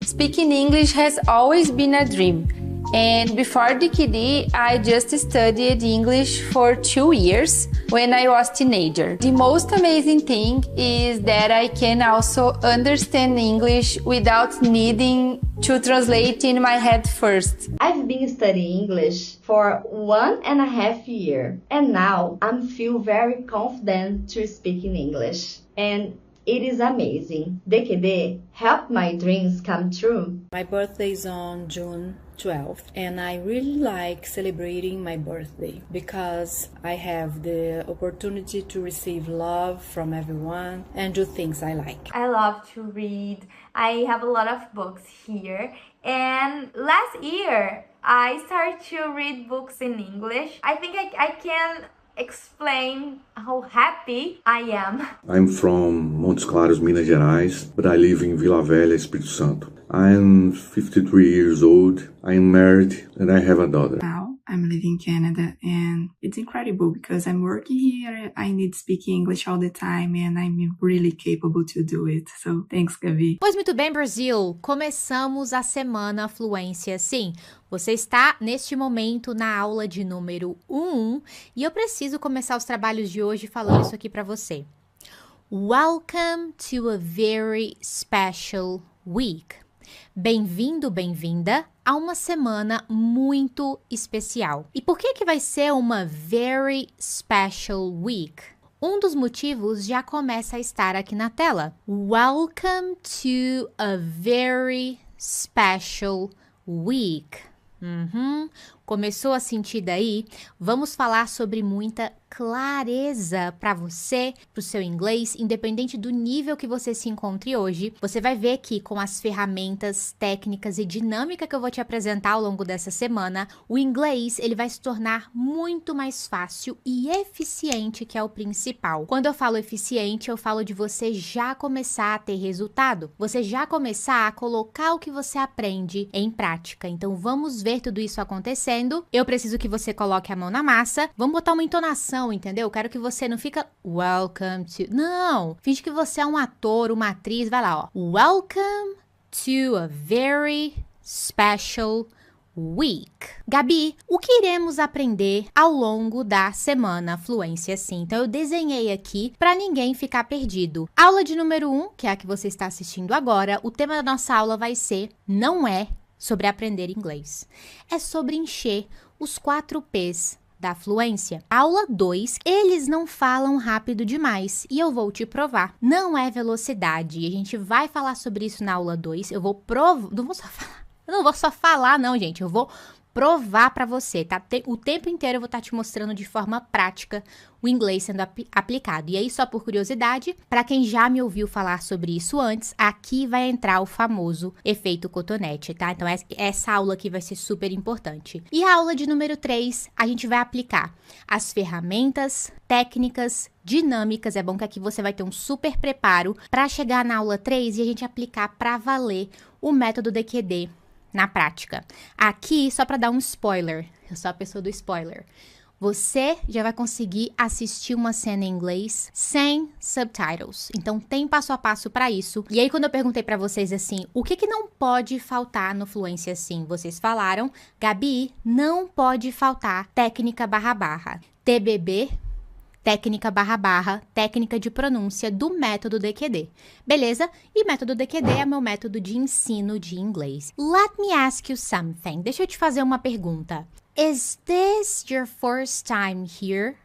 Speaking English has always been a dream. And before DKD, I just studied English for 2 years when I was a teenager. The most amazing thing is that I can also understand English without needing to translate in my head first. I've been studying English for 1.5 years, and now I feel very confident to speak in English. And it is amazing. DKD helped my dreams come true. My birthday is on June 12th, and I really like celebrating my birthday because I have the opportunity to receive love from everyone and do things I like. I love to read. I have a lot of books here, and last year I started to read books in English. I think I can explain how happy I am. I'm from Montes Claros, Minas Gerais, but I live in Vila Velha, Espírito Santo. I'm 53 years old, I'm married, and I have a daughter. Now I'm living in Canada, and it's incredible because I'm working here. I need to speak English all the time, and I'm really capable to do it. So thanks, Gabi. Pois muito bem, Brasil. Começamos a semana Fluência Sim. Você está, neste momento, na aula de número 1 e eu preciso começar os trabalhos de hoje falando isso aqui para você. Welcome to a very special week. Bem-vindo, bem-vinda a uma semana muito especial. E por que vai ser uma very special week? Um dos motivos já começa a estar aqui na tela. Welcome to a very special week. Começou a sentir daí? Vamos falar sobre muita clareza para você, para o seu inglês, independente do nível que você se encontre hoje. Você vai ver que com as ferramentas, técnicas e dinâmica que eu vou te apresentar ao longo dessa semana, o inglês ele vai se tornar muito mais fácil e eficiente, que é o principal. Quando eu falo eficiente, eu falo de você já começar a ter resultado, você já começar a colocar o que você aprende em prática. Então vamos ver tudo isso acontecendo. Eu preciso que você coloque a mão na massa. Vamos botar uma entonação, entendeu? Quero que você não fica welcome to... Não! Finge que você é um ator, uma atriz. Vai lá, ó. Welcome to a very special week. Gabi, o que iremos aprender ao longo da semana Fluência Sim? Então, eu desenhei aqui para ninguém ficar perdido. Aula de número 1, que é a que você está assistindo agora. O tema da nossa aula vai ser Não é sobre aprender inglês. É sobre encher os 4 P's da fluência. Aula 2, eles não falam rápido demais e eu vou te provar. Não é velocidade. E a gente vai falar sobre isso na aula 2. Eu vou provar, não vou só falar não, gente. Eu vou provar para você, tá? O tempo inteiro eu vou estar te mostrando de forma prática o inglês sendo aplicado. E aí, só por curiosidade, para quem já me ouviu falar sobre isso antes, aqui vai entrar o famoso efeito cotonete, tá? Então, essa aula aqui vai ser super importante. E a aula de número 3, a gente vai aplicar as ferramentas, técnicas, dinâmicas. É bom que aqui você vai ter um super preparo para chegar na aula 3 e a gente aplicar para valer o método DQD na prática. Aqui, só para dar um spoiler, eu sou a pessoa do spoiler, você já vai conseguir assistir uma cena em inglês sem subtitles. Então, tem passo a passo para isso. E aí, quando eu perguntei para vocês assim, o que não pode faltar no Fluência Sim? Vocês falaram, Gabi, não pode faltar técnica //, TBB, técnica //, técnica de pronúncia do método DQD. Beleza? E método DQD é meu método de ensino de inglês. Let me ask you something. Deixa eu te fazer uma pergunta. Is this your first time here?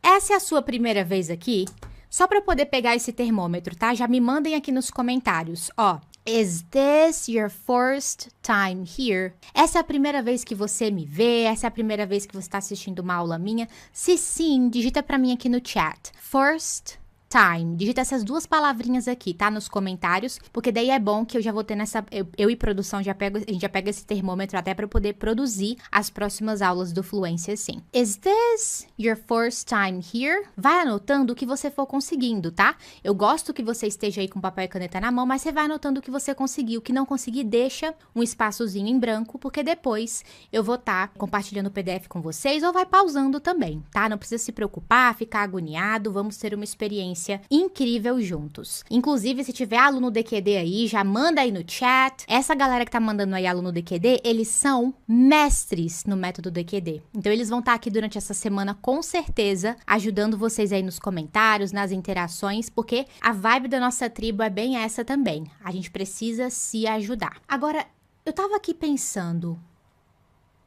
Essa é a sua primeira vez aqui? Só para poder pegar esse termômetro, tá? Já me mandem aqui nos comentários. Ó, is this your first time here? Essa é a primeira vez que você me vê? Essa é a primeira vez que você está assistindo uma aula minha? Se sim, digita para mim aqui no chat. First time. Digita essas 2 palavrinhas aqui, tá? Nos comentários, porque daí é bom que eu já vou ter nessa... Eu e produção, a gente já pega esse termômetro até para poder produzir as próximas aulas do Fluência Sim. Is this your first time here? Vai anotando o que você for conseguindo, tá? Eu gosto que você esteja aí com papel e caneta na mão, mas você vai anotando o que você conseguiu. O que não conseguir, deixa um espaçozinho em branco, porque depois eu vou estar compartilhando o PDF com vocês ou vai pausando também, tá? Não precisa se preocupar, ficar agoniado. Vamos ter uma experiência fluência incrível juntos. Inclusive, se tiver aluno DQD aí, já manda aí no chat. Essa galera que tá mandando aí aluno DQD, eles são mestres no método DQD. Então, eles vão estar aqui durante essa semana, com certeza, ajudando vocês aí nos comentários, nas interações, porque a vibe da nossa tribo é bem essa também. A gente precisa se ajudar. Agora, eu tava aqui pensando,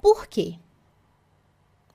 por quê?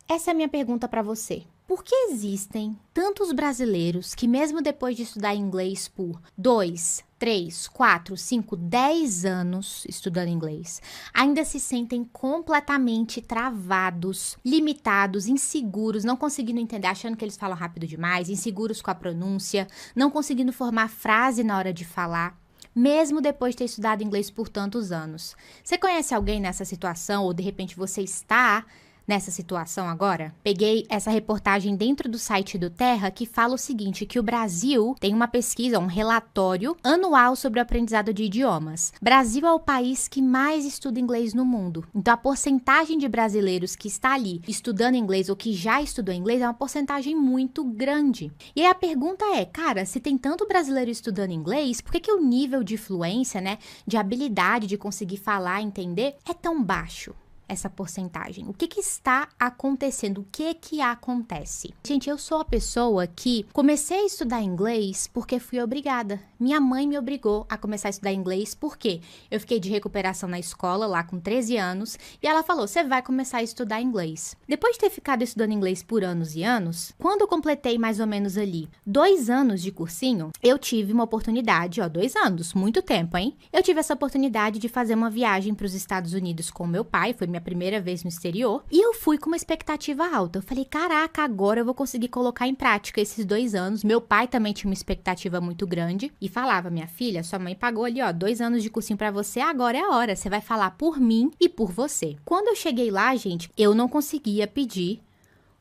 Essa é a minha pergunta pra você. Por que existem tantos brasileiros que, mesmo depois de estudar inglês por 2, 3, 4, 5, 10 anos estudando inglês, ainda se sentem completamente travados, limitados, inseguros, não conseguindo entender, achando que eles falam rápido demais, inseguros com a pronúncia, não conseguindo formar frase na hora de falar, mesmo depois de ter estudado inglês por tantos anos? Você conhece alguém nessa situação ou, de repente, você está nessa situação agora? Peguei essa reportagem dentro do site do Terra que fala o seguinte, que o Brasil tem uma pesquisa, um relatório anual sobre o aprendizado de idiomas. Brasil é o país que mais estuda inglês no mundo. Então, a porcentagem de brasileiros que está ali estudando inglês ou que já estudou inglês é uma porcentagem muito grande. E aí a pergunta é, cara, se tem tanto brasileiro estudando inglês, por que o nível de fluência, né, de habilidade de conseguir falar, entender, é tão baixo? Essa porcentagem. O que está acontecendo? O que acontece? Gente, eu sou a pessoa que comecei a estudar inglês porque fui obrigada. Minha mãe me obrigou a começar a estudar inglês porque eu fiquei de recuperação na escola lá com 13 anos e ela falou, você vai começar a estudar inglês. Depois de ter ficado estudando inglês por anos e anos, quando eu completei mais ou menos ali 2 anos de cursinho, eu tive uma oportunidade, 2 anos, muito tempo, hein? Eu tive essa oportunidade de fazer uma viagem para os Estados Unidos com meu pai, foi minha primeira vez no exterior, e eu fui com uma expectativa alta. Eu falei, caraca, agora eu vou conseguir colocar em prática esses 2 anos. Meu pai também tinha uma expectativa muito grande e falava, minha filha, sua mãe pagou ali, 2 anos de cursinho pra você, agora é a hora, você vai falar por mim e por você. Quando eu cheguei lá, gente, eu não conseguia pedir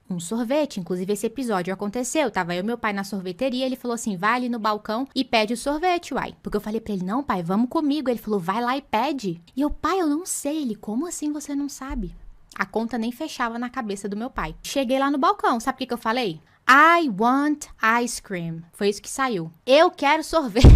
um sorvete. Inclusive, esse episódio aconteceu. Tava eu e meu pai na sorveteria, ele falou assim, vai ali no balcão e pede o sorvete, uai. Porque eu falei pra ele, não, pai, vamos comigo. Ele falou, vai lá e pede. E eu, pai, eu não sei. Ele, como assim você não sabe? A conta nem fechava na cabeça do meu pai. Cheguei lá no balcão, sabe o que eu falei? I want ice cream. Foi isso que saiu. Eu quero sorvete.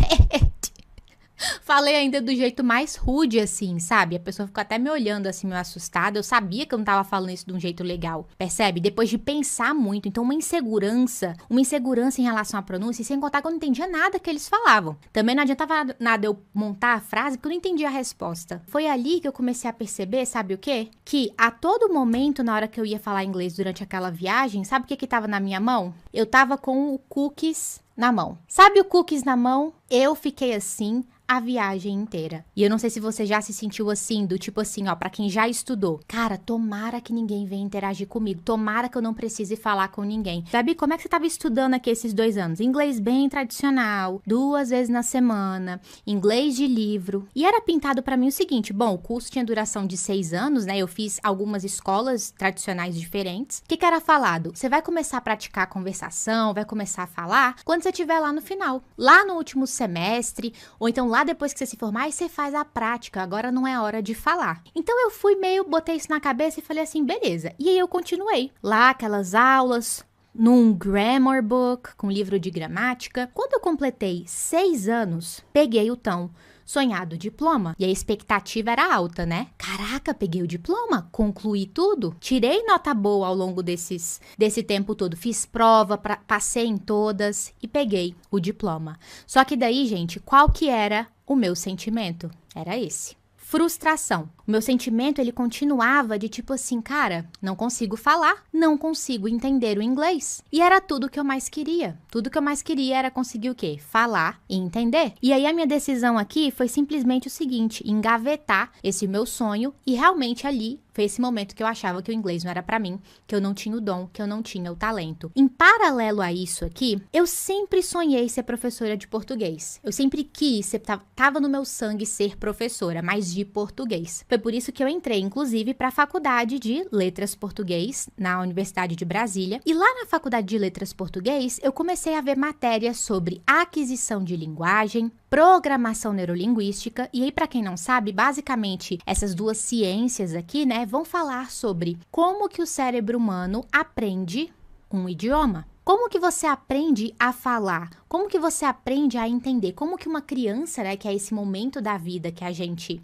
Falei ainda do jeito mais rude, assim, sabe? A pessoa ficou até me olhando, assim, meio assustada. Eu sabia que eu não tava falando isso de um jeito legal, percebe? Depois de pensar muito. Então, uma insegurança em relação à pronúncia, e sem contar que eu não entendia nada que eles falavam. Também não adiantava nada eu montar a frase, porque eu não entendia a resposta. Foi ali que eu comecei a perceber, sabe o quê? Que a todo momento, na hora que eu ia falar inglês durante aquela viagem, sabe o que tava na minha mão? Eu tava com o cookies na mão. Sabe o cookies na mão? Eu fiquei assim a viagem inteira. E eu não sei se você já se sentiu assim, do tipo assim, pra quem já estudou. Cara, tomara que ninguém venha interagir comigo. Tomara que eu não precise falar com ninguém. Sabe, como é que você tava estudando aqui esses 2 anos? Inglês bem tradicional, 2 vezes na semana, inglês de livro. E era pintado pra mim o seguinte, bom, o curso tinha duração de 6 anos, né? Eu fiz algumas escolas tradicionais diferentes. O que era falado? Você vai começar a praticar a conversação, vai começar a falar quando você estiver lá no final. Lá no último semestre, ou então lá depois que você se formar, aí você faz a prática, agora não é hora de falar. Então eu fui botei isso na cabeça e falei assim, beleza. E aí eu continuei. Lá, aquelas aulas, num grammar book, com livro de gramática. Quando eu completei 6 anos, peguei o tão sonhado diploma. E a expectativa era alta, né? Caraca, peguei o diploma, concluí tudo, tirei nota boa ao longo desse tempo todo, fiz prova, passei em todas e peguei o diploma. Só que daí, gente, qual que era o meu sentimento? Era esse. Frustração. O meu sentimento, ele continuava de tipo assim, cara, não consigo falar, não consigo entender o inglês. E era tudo que eu mais queria. Tudo que eu mais queria era conseguir o quê? Falar e entender. E aí a minha decisão aqui foi simplesmente o seguinte, engavetar esse meu sonho e realmente ali foi esse momento que eu achava que o inglês não era pra mim, que eu não tinha o dom, que eu não tinha o talento. Em paralelo a isso aqui, eu sempre sonhei ser professora de português. Eu sempre quis, tava no meu sangue ser professora, mas de português. Foi por isso que eu entrei, inclusive, para a Faculdade de Letras Português, na Universidade de Brasília. E lá na Faculdade de Letras Português, eu comecei a ver matérias sobre aquisição de linguagem, programação neurolinguística. E aí, para quem não sabe, basicamente, essas duas ciências aqui, né, vão falar sobre como que o cérebro humano aprende um idioma. Como que você aprende a falar? Como que você aprende a entender? Como que uma criança, né, que é esse momento da vida que a gente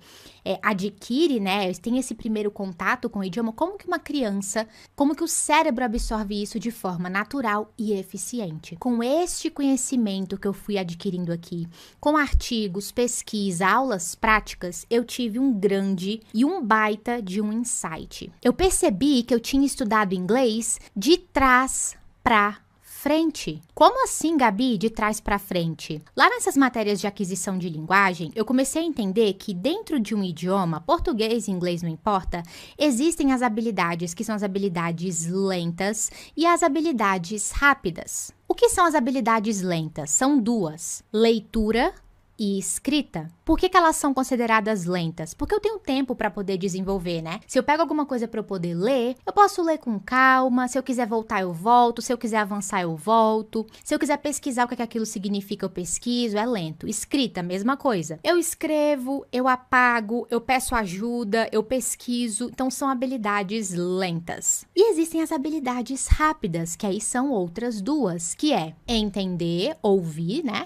adquire, né, tem esse primeiro contato com o idioma, como que uma criança, como que o cérebro absorve isso de forma natural e eficiente? Com este conhecimento que eu fui adquirindo aqui, com artigos, pesquisa, aulas práticas, eu tive um grande e um baita de um insight. Eu percebi que eu tinha estudado inglês de trás para frente. Como assim, Gabi, de trás para frente? Lá nessas matérias de aquisição de linguagem, eu comecei a entender que dentro de um idioma, português e inglês não importa, existem as habilidades que são as habilidades lentas e as habilidades rápidas. O que são as habilidades lentas? São duas: leitura e escrita. Por que elas são consideradas lentas? Porque eu tenho tempo para poder desenvolver, né? Se eu pego alguma coisa para eu poder ler, eu posso ler com calma. Se eu quiser voltar, eu volto. Se eu quiser avançar, eu volto. Se eu quiser pesquisar o que aquilo significa, eu pesquiso. É lento. Escrita, mesma coisa. Eu escrevo, eu apago, eu peço ajuda, eu pesquiso. Então, são habilidades lentas. E existem as habilidades rápidas, que aí são outras duas, que é entender, ouvir, né?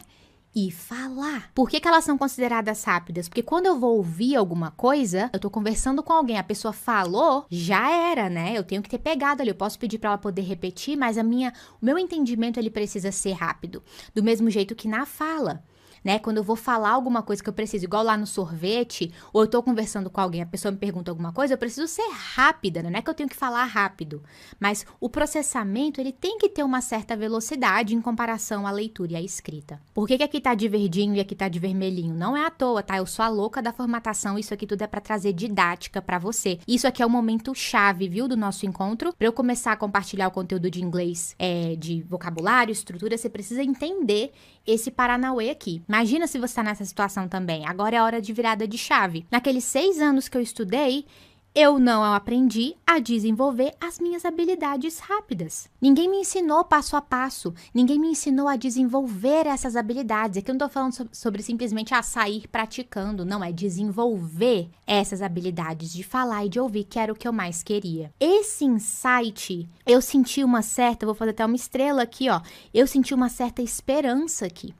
E falar. Por que elas são consideradas rápidas? Porque quando eu vou ouvir alguma coisa, eu tô conversando com alguém, a pessoa falou, já era, né? Eu tenho que ter pegado ali, eu posso pedir pra ela poder repetir, mas o meu entendimento, ele precisa ser rápido. Do mesmo jeito que na fala, né? Quando eu vou falar alguma coisa que eu preciso, igual lá no sorvete, ou eu tô conversando com alguém, a pessoa me pergunta alguma coisa, eu preciso ser rápida, né? Não é que eu tenho que falar rápido, mas o processamento, ele tem que ter uma certa velocidade em comparação à leitura e à escrita. Por que aqui tá de verdinho e aqui tá de vermelhinho? Não é à toa, tá? Eu sou a louca da formatação, isso aqui tudo é pra trazer didática pra você. Isso aqui é o momento chave, viu, do nosso encontro. Pra eu começar a compartilhar o conteúdo de inglês, de vocabulário, estrutura, você precisa entender esse paranauê aqui. Imagina se você está nessa situação também. Agora é hora de virada de chave. Naqueles 6 anos que eu estudei, eu não aprendi a desenvolver as minhas habilidades rápidas. Ninguém me ensinou passo a passo. Ninguém me ensinou a desenvolver essas habilidades. Aqui eu não estou falando sobre simplesmente sair praticando. Não, é desenvolver essas habilidades de falar e de ouvir, que era o que eu mais queria. Esse insight, eu senti uma certa... Vou fazer até uma estrela aqui, ó. Eu senti uma certa esperança aqui.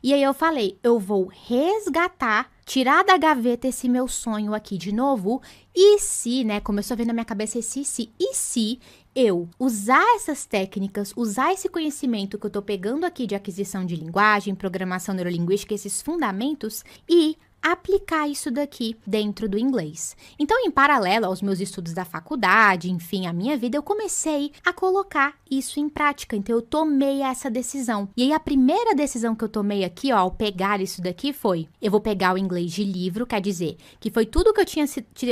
E aí eu falei, eu vou resgatar, tirar da gaveta esse meu sonho aqui de novo. E se, né, começou a vir na minha cabeça esse e se eu usar essas técnicas, usar esse conhecimento que eu tô pegando aqui de aquisição de linguagem, programação neurolinguística, esses fundamentos, e aplicar isso daqui dentro do inglês. Então, em paralelo aos meus estudos da faculdade, enfim, a minha vida, eu comecei a colocar isso em prática. Então, eu tomei essa decisão. E aí, a primeira decisão que eu tomei aqui, ó, ao pegar isso daqui foi, eu vou pegar o inglês de livro, quer dizer, que foi tudo que eu tinha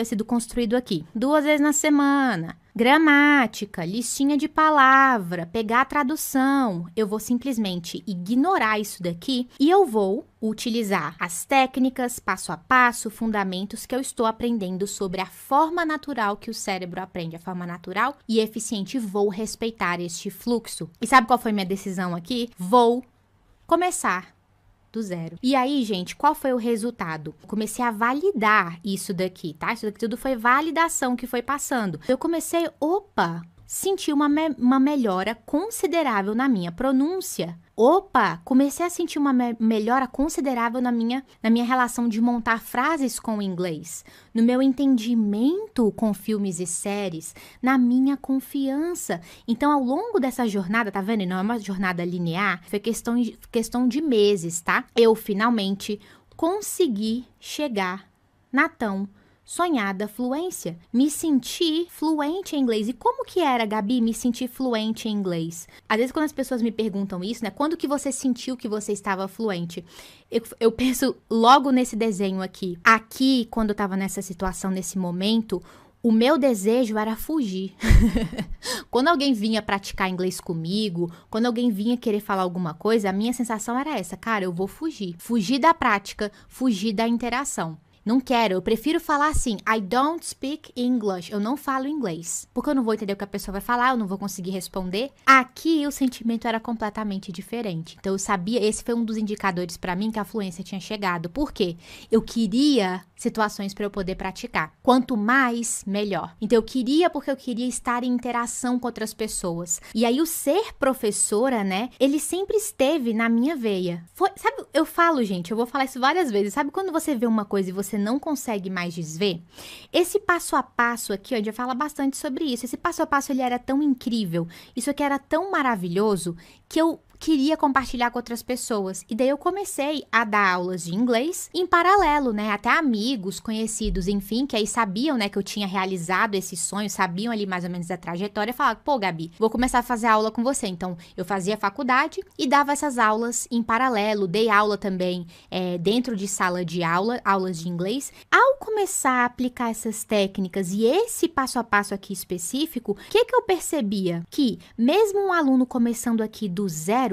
sido construído aqui. 2 vezes na semana. Gramática, listinha de palavra, pegar a tradução. Eu vou simplesmente ignorar isso daqui e eu vou utilizar as técnicas, passo a passo, fundamentos que eu estou aprendendo sobre a forma natural que o cérebro aprende, a forma natural e eficiente. Vou respeitar este fluxo. E sabe qual foi minha decisão aqui? Vou começar do zero. E aí, gente, qual foi o resultado? Eu comecei a validar isso daqui, tá? Isso daqui tudo foi validação que foi passando. Eu comecei, senti uma melhora considerável na minha pronúncia. Comecei a sentir uma melhora considerável na minha relação de montar frases com o inglês, no meu entendimento com filmes e séries, na minha confiança. Então, ao longo dessa jornada, tá vendo? Não é uma jornada linear, foi questão de meses, tá? Eu finalmente consegui chegar na tão sonhada fluência. Me senti fluente em inglês. E como que era, Gabi, me sentir fluente em inglês? Às vezes, quando as pessoas me perguntam isso, né? Quando que você sentiu que você estava fluente? Eu penso logo nesse desenho aqui. Aqui, quando eu estava nessa situação, nesse momento, o meu desejo era fugir. Quando alguém vinha praticar inglês comigo, quando alguém vinha querer falar alguma coisa, a minha sensação era essa. Cara, eu vou fugir. Fugir da prática, fugir da interação. Não quero, eu prefiro falar assim, I don't speak English, eu não falo inglês. Porque eu não vou entender o que a pessoa vai falar, eu não vou conseguir responder. Aqui o sentimento era completamente diferente. Então eu sabia, esse foi um dos indicadores pra mim que a fluência tinha chegado. Por quê? Eu queria situações para eu poder praticar. Quanto mais, melhor. Então eu queria porque eu queria estar em interação com outras pessoas. E aí o ser professora, né, ele sempre esteve na minha veia. Sabe, eu falo, gente, eu vou falar isso várias vezes. Sabe quando você vê uma coisa e você não consegue mais desver? Esse passo a passo aqui, ó, a gente fala bastante sobre isso. Esse passo a passo, ele era tão incrível. Isso aqui era tão maravilhoso que eu queria compartilhar com outras pessoas. E daí eu comecei a dar aulas de inglês em paralelo, né? Até amigos, conhecidos, enfim, que aí sabiam, né, que eu tinha realizado esse sonho, sabiam ali mais ou menos da trajetória, falavam, pô, Gabi, vou começar a fazer aula com você. Então, eu fazia faculdade e dava essas aulas em paralelo, dei aula também dentro de sala de aula, aulas de inglês. Ao começar a aplicar essas técnicas e esse passo a passo aqui específico, o que eu percebia? Que mesmo um aluno começando aqui do zero,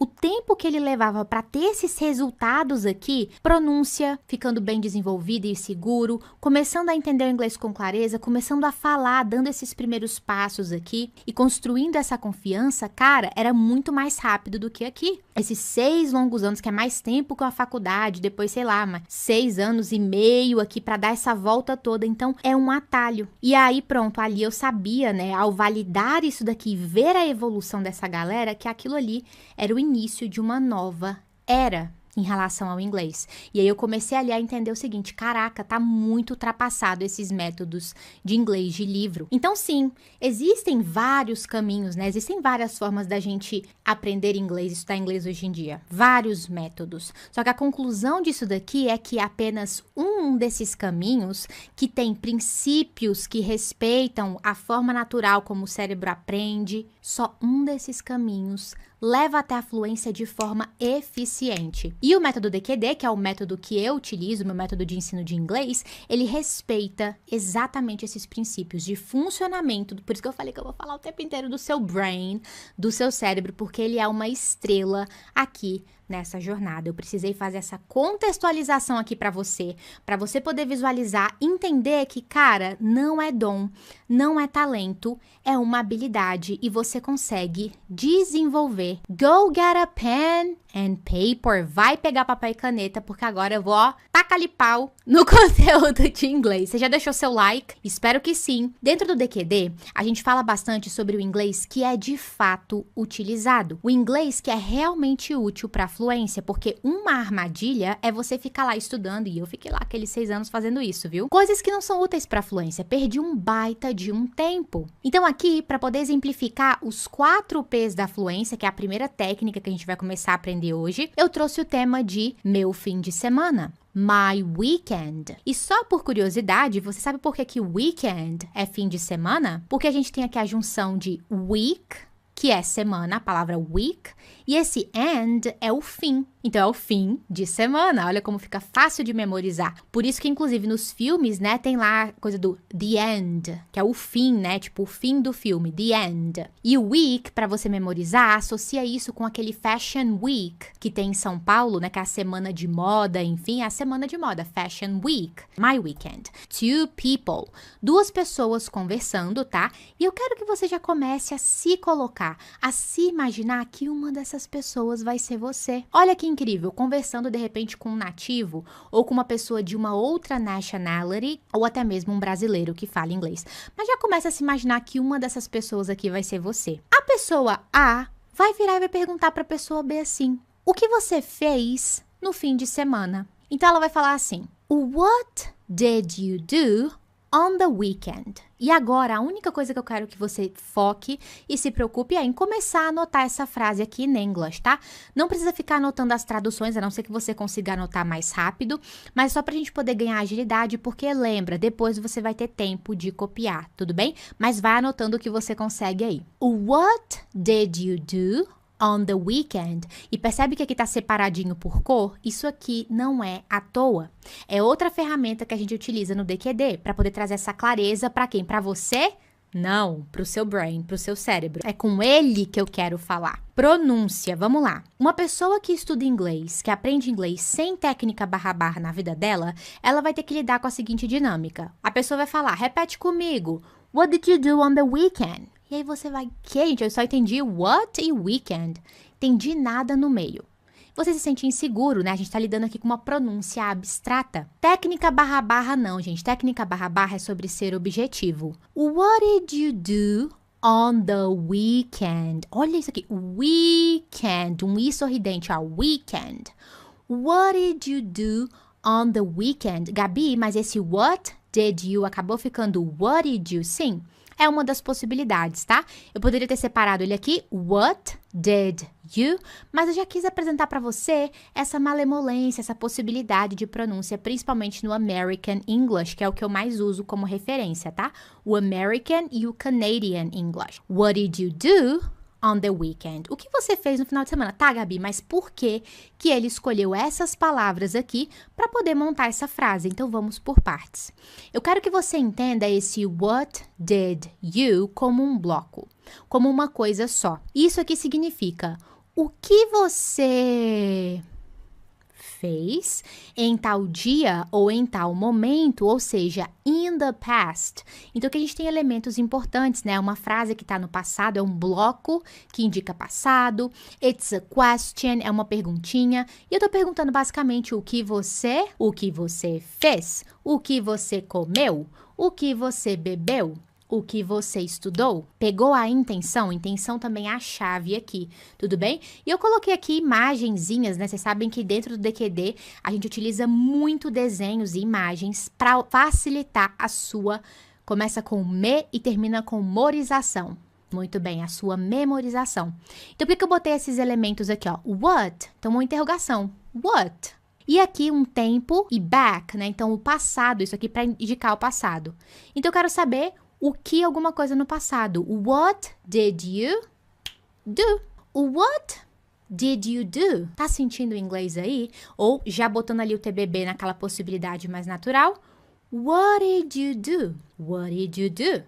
o tempo que ele levava para ter esses resultados aqui, pronúncia ficando bem desenvolvida e seguro, começando a entender o inglês com clareza, começando a falar, dando esses primeiros passos aqui e construindo essa confiança, cara, era muito mais rápido do que aqui. Esses 6 longos anos, que é mais tempo que a faculdade, depois, sei lá, mas 6 anos e meio aqui para dar essa volta toda, então é um atalho. E aí, pronto, ali eu sabia, né, ao validar isso daqui, ver a evolução dessa galera, que aquilo ali era o início de uma nova era em relação ao inglês. E aí eu comecei ali a entender o seguinte, caraca, tá muito ultrapassado esses métodos de inglês de livro. Então sim, existem vários caminhos, né? Existem várias formas da gente aprender inglês, estudar inglês hoje em dia. Vários métodos. Só que a conclusão disso daqui é que apenas um desses caminhos, que tem princípios que respeitam a forma natural como o cérebro aprende, só um desses caminhos leva até a fluência de forma eficiente. E o método DQD, que é o método que eu utilizo, meu método de ensino de inglês, ele respeita exatamente esses princípios de funcionamento. Por isso que eu falei que eu vou falar o tempo inteiro do seu brain, do seu cérebro, porque ele é uma estrela aqui nessa jornada. Eu precisei fazer essa contextualização aqui para você poder visualizar, entender que, cara, não é dom, não é talento, é uma habilidade e você consegue desenvolver. Go get a pen and paper. Vai pegar papel e caneta, porque agora eu vou, tacar-lhe pau no conteúdo de inglês. Você já deixou seu like? Espero que sim. Dentro do DQD, a gente fala bastante sobre o inglês que é de fato utilizado. O inglês que é realmente útil para fluência, porque uma armadilha é você ficar lá estudando, e eu fiquei lá aqueles 6 anos fazendo isso, viu? Coisas que não são úteis para fluência, perdi um baita de um tempo. Então aqui, para poder exemplificar os 4 P's da fluência, que é a primeira técnica que a gente vai começar a aprender hoje, eu trouxe o tema de meu fim de semana. My weekend. E só por curiosidade, você sabe por que weekend é fim de semana? Porque a gente tem aqui a junção de week, que é semana, a palavra week, e esse end é o fim. Então, é o fim de semana. Olha como fica fácil de memorizar. Por isso que, inclusive, nos filmes, né, tem lá a coisa do the end, que é o fim, né, tipo o fim do filme, the end. E o week, para você memorizar, associa isso com aquele Fashion Week, que tem em São Paulo, né, que é a semana de moda, enfim, é a semana de moda, Fashion Week. My weekend. 2 people. 2 pessoas conversando, tá? E eu quero que você já comece a se colocar, a se imaginar que uma dessas pessoas vai ser você. Olha que incrível, conversando de repente com um nativo ou com uma pessoa de uma outra nationality ou até mesmo um brasileiro que fala inglês. Mas já começa a se imaginar que uma dessas pessoas aqui vai ser você. A pessoa A vai virar e vai perguntar para a pessoa B assim: o que você fez no fim de semana? Então ela vai falar assim: What did you do on the weekend? E agora, a única coisa que eu quero que você foque e se preocupe é em começar a anotar essa frase aqui em inglês, tá? Não precisa ficar anotando as traduções, a não ser que você consiga anotar mais rápido, mas só pra gente poder ganhar agilidade, porque lembra, depois você vai ter tempo de copiar, tudo bem? Mas vai anotando o que você consegue aí. What did you do on the weekend? E percebe que aqui tá separadinho por cor? Isso aqui não é à toa. É outra ferramenta que a gente utiliza no DQD para poder trazer essa clareza para quem? Para você? Não, pro seu brain, pro seu cérebro. É com ele que eu quero falar. Pronúncia, vamos lá. Uma pessoa que estuda inglês, que aprende inglês sem técnica barra na vida dela, ela vai ter que lidar com a seguinte dinâmica. A pessoa vai falar, repete comigo. What did you do on the weekend? E aí você vai, que, gente? Eu só entendi what e weekend. Entendi nada no meio. você se sente inseguro, né? A gente tá lidando aqui com uma pronúncia abstrata. Técnica / não, gente. Técnica / é sobre ser objetivo. What did you do on the weekend? Olha isso aqui. Weekend. Um i sorridente, ó. Weekend. What did you do on the weekend? Gabi, mas esse what did you acabou ficando what did you? Sim, é uma das possibilidades, tá? Eu poderia ter separado ele aqui, what did you? Mas eu já quis apresentar para você essa malemolência, essa possibilidade de pronúncia, principalmente no American English, que é o que eu mais uso como referência, tá? O American e o Canadian English. What did you do on the weekend? O que você fez no final de semana? Tá, Gabi, mas por que ele escolheu essas palavras aqui para poder montar essa frase? Então, vamos por partes. Eu quero que você entenda esse what did you como um bloco, como uma coisa só. Isso aqui significa o que você fez em tal dia ou em tal momento, ou seja, in the past. Então, aqui a gente tem elementos importantes, né? Uma frase que está no passado é um bloco que indica passado. It's a question, é uma perguntinha. E eu tô perguntando basicamente o que você fez, o que você comeu, o que você bebeu, o que você estudou. Pegou a intenção? Intenção também é a chave aqui, tudo bem? E eu coloquei aqui imagenzinhas, né? Vocês sabem que dentro do DQD a gente utiliza muito desenhos e imagens para facilitar a sua... Começa com me e termina com memorização. Muito bem, a sua memorização. Então, por que eu botei esses elementos aqui, ó? What? Então, uma interrogação. What? E aqui um tempo e back, né? Então, o passado, isso aqui para indicar o passado. Então, eu quero saber o que alguma coisa no passado. What did you do? What did you do? Tá sentindo o inglês aí? Ou já botando ali o TBB naquela possibilidade mais natural? What did you do? What did you do?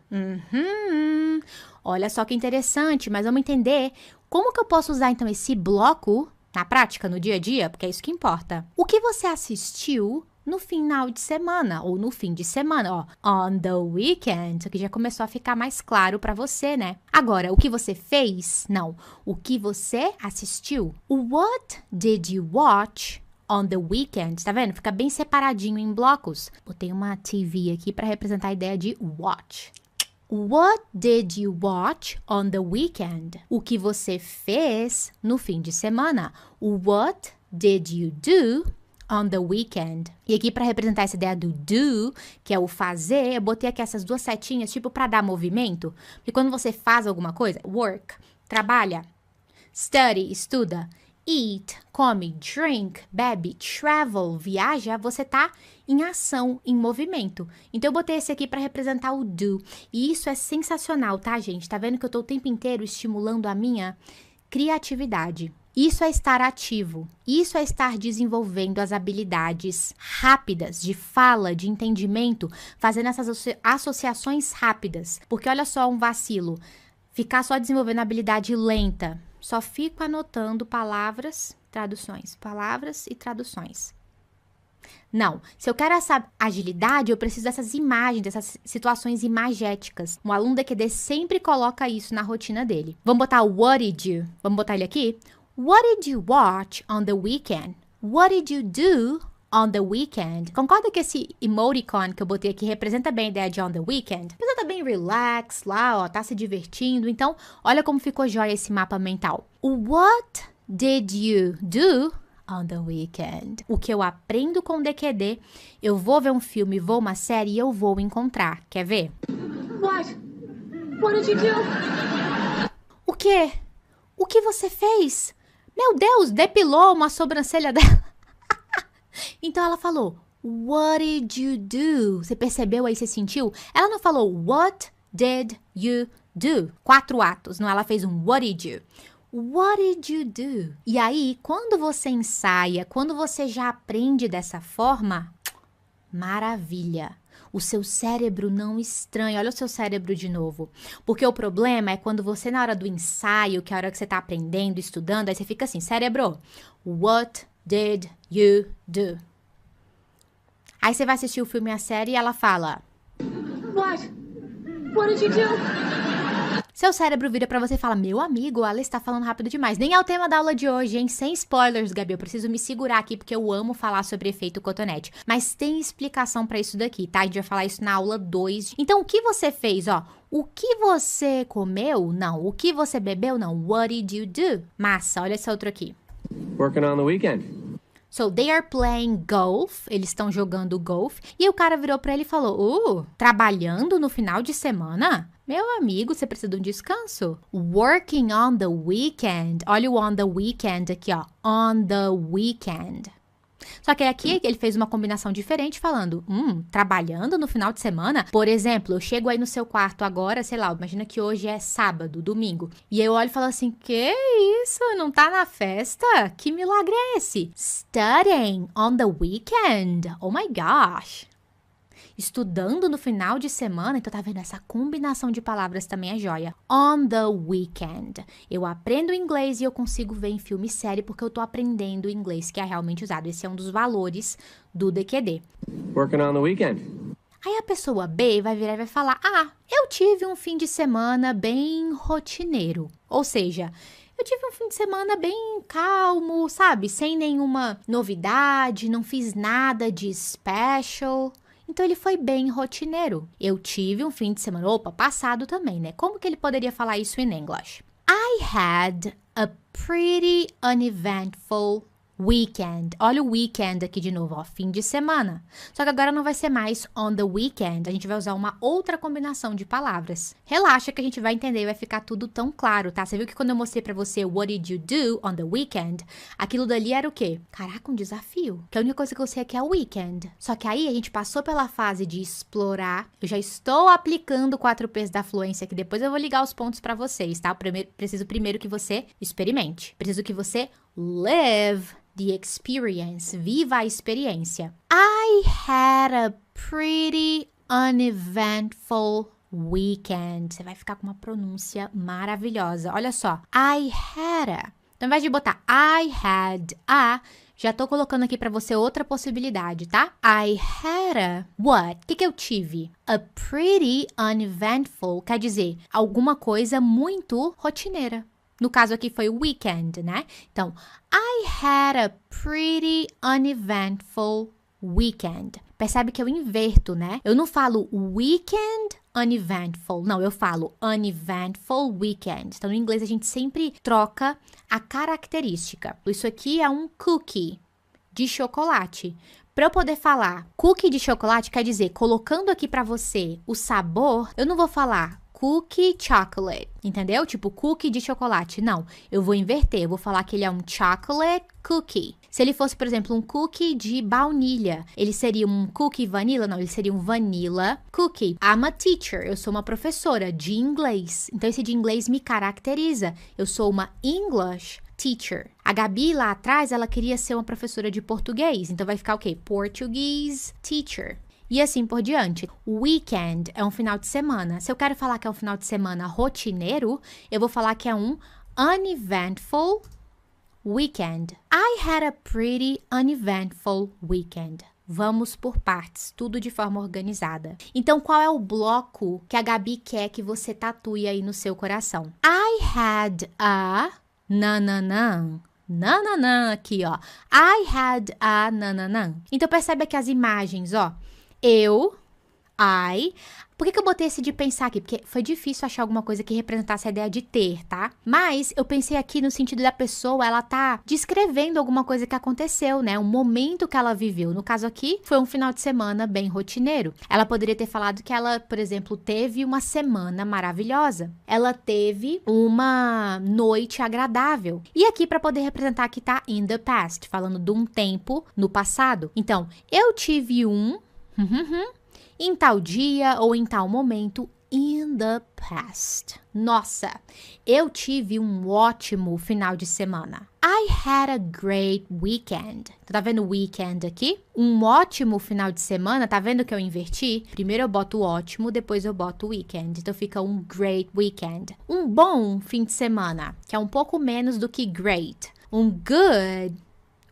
Olha só que interessante, mas vamos entender como que eu posso usar então esse bloco na prática, no dia a dia, porque é isso que importa. O que você assistiu no final de semana, ou no fim de semana, ó, on the weekend, isso aqui já começou a ficar mais claro para você, né? Agora, o que você fez? Não, o que você assistiu? What did you watch on the weekend? Tá vendo? Fica bem separadinho em blocos. Botei uma TV aqui para representar a ideia de watch. What did you watch on the weekend? O que você fez no fim de semana? What did you do on the weekend? E aqui para representar essa ideia do do, que é o fazer, eu botei aqui essas duas setinhas, tipo para dar movimento. Porque quando você faz alguma coisa, work, trabalha, study, estuda, eat, come, drink, bebe, travel, viaja, você tá em ação, em movimento. Então, eu botei esse aqui para representar o do. E isso é sensacional, tá, gente? Tá vendo que eu tô o tempo inteiro estimulando a minha criatividade. Isso é estar ativo, isso é estar desenvolvendo as habilidades rápidas de fala, de entendimento, fazendo essas associações rápidas. Porque olha só um vacilo, ficar só desenvolvendo a habilidade lenta, só fico anotando palavras, traduções, palavras e traduções. Não, se eu quero essa agilidade, eu preciso dessas imagens, dessas situações imagéticas. Um aluno DQD sempre coloca isso na rotina dele. Vamos botar o what did you? Vamos botar ele aqui? What did you watch on the weekend? What did you do on the weekend? Concorda que esse emoticon que eu botei aqui representa bem a ideia de on the weekend? Você tá bem relax lá, ó, tá se divertindo. Então, olha como ficou jóia esse mapa mental. What did you do on the weekend? O que eu aprendo com o DQD, eu vou ver um filme, vou uma série e eu vou encontrar. Quer ver? What? What did you do? O quê? O que você fez? Meu Deus, depilou uma sobrancelha dela. Então ela falou, what did you do? Você percebeu aí, você sentiu? Ela não falou, what did you do? 4 atos, não? Ela fez um what did you? What did you do? E aí, quando você ensaia, quando você já aprende dessa forma, maravilha. O seu cérebro não estranha. Olha o seu cérebro de novo. Porque o problema é quando você, na hora do ensaio, que é a hora que você tá aprendendo, estudando, aí você fica assim, cérebro, what did you do? Aí você vai assistir o filme e a série e ela fala, What? What did you do? seu cérebro vira pra você e fala, meu amigo, ela está falando rápido demais. Nem é o tema da aula de hoje, hein? Sem spoilers, Gabi, eu preciso me segurar aqui porque eu amo falar sobre efeito cotonete. Mas tem explicação pra isso daqui, tá? A gente vai falar isso na aula 2. Então, o que você fez, ó? O que você comeu? Não. O que você bebeu? Não. What did you do? Massa, olha esse outro aqui. Working on the weekend. So, they are playing golf. Eles estão jogando golf. E o cara virou pra ele e falou, trabalhando no final de semana? Meu amigo, você precisa de um descanso. Working on the weekend. Olha o on the weekend aqui, ó. On the weekend. Só que aqui ele fez uma combinação diferente falando, trabalhando no final de semana? Por exemplo, eu chego aí no seu quarto agora, sei lá, imagina que hoje é sábado, domingo. E aí eu olho e falo assim, que isso? Não tá na festa? Que milagre é esse? Studying on the weekend. Oh my gosh. Estudando no final de semana, então tá vendo? Essa combinação de palavras também é joia. On the weekend. Eu aprendo inglês e eu consigo ver em filme e série porque eu tô aprendendo inglês que é realmente usado. Esse é um dos valores do DQD. Working on the weekend. Aí a pessoa B vai virar e vai falar, eu tive um fim de semana bem rotineiro. Ou seja, eu tive um fim de semana bem calmo, sabe? Sem nenhuma novidade, não fiz nada de special. Então, ele foi bem rotineiro. Eu tive um fim de semana, passado também, né? Como que ele poderia falar isso em English? I had a pretty uneventful weekend. Olha o weekend aqui de novo, ó, fim de semana. Só que agora não vai ser mais on the weekend, a gente vai usar uma outra combinação de palavras. Relaxa que a gente vai entender e vai ficar tudo tão claro, tá? Você viu que quando eu mostrei pra você what did you do on the weekend, aquilo dali era o quê? Caraca, um desafio. Que a única coisa que eu sei aqui é o weekend. Só que aí a gente passou pela fase de explorar. Eu já estou aplicando 4 P's da fluência, que depois eu vou ligar os pontos pra vocês, tá? Preciso primeiro que você experimente. Preciso que você live the experience. Viva a experiência. I had a pretty uneventful weekend. Você vai ficar com uma pronúncia maravilhosa. Olha só. I had a. Então, ao invés de botar I had a, já tô colocando aqui pra você outra possibilidade, tá? I had a what? O que eu tive? A pretty uneventful quer dizer alguma coisa muito rotineira. No caso aqui foi weekend, né? Então, I had a pretty uneventful weekend. Percebe que eu inverto, né? Eu não falo weekend uneventful. Não, eu falo uneventful weekend. Então, no inglês, a gente sempre troca a característica. Isso aqui é um cookie de chocolate. Para eu poder falar cookie de chocolate, quer dizer, colocando aqui para você o sabor, eu não vou falar cookie chocolate, entendeu? Tipo, cookie de chocolate. Não, eu vou inverter. Eu vou falar que ele é um chocolate cookie. Se ele fosse, por exemplo, um cookie de baunilha, ele seria um cookie vanilla? Não, ele seria um vanilla cookie. I'm a teacher. Eu sou uma professora de inglês. Então, esse de inglês me caracteriza. Eu sou uma English teacher. A Gabi, lá atrás, ela queria ser uma professora de português. Então, vai ficar o quê? Portuguese teacher. E assim por diante. Weekend é um final de semana. Se eu quero falar que é um final de semana rotineiro, eu vou falar que é um uneventful weekend. I had a pretty uneventful weekend. Vamos por partes, tudo de forma organizada. Então, qual é o bloco que a Gabi quer que você tatue aí no seu coração? I had a nananã. Nananã aqui, ó. I had a nananã. Então, percebe aqui as imagens, ó. Por que eu botei esse de pensar aqui? Porque foi difícil achar alguma coisa que representasse a ideia de ter, tá? Mas eu pensei aqui no sentido da pessoa, ela tá descrevendo alguma coisa que aconteceu, né? Um momento que ela viveu. No caso aqui, foi um final de semana bem rotineiro. Ela poderia ter falado que ela, por exemplo, teve uma semana maravilhosa. Ela teve uma noite agradável. E aqui, para poder representar, aqui tá in the past, falando de um tempo no passado. Então, eu tive em tal dia ou em tal momento, in the past. Nossa, eu tive um ótimo final de semana. I had a great weekend. Tá vendo o weekend aqui? Um ótimo final de semana, tá vendo que eu inverti? Primeiro eu boto o ótimo, depois eu boto o weekend. Então fica um great weekend. Um bom fim de semana, que é um pouco menos do que great. Um good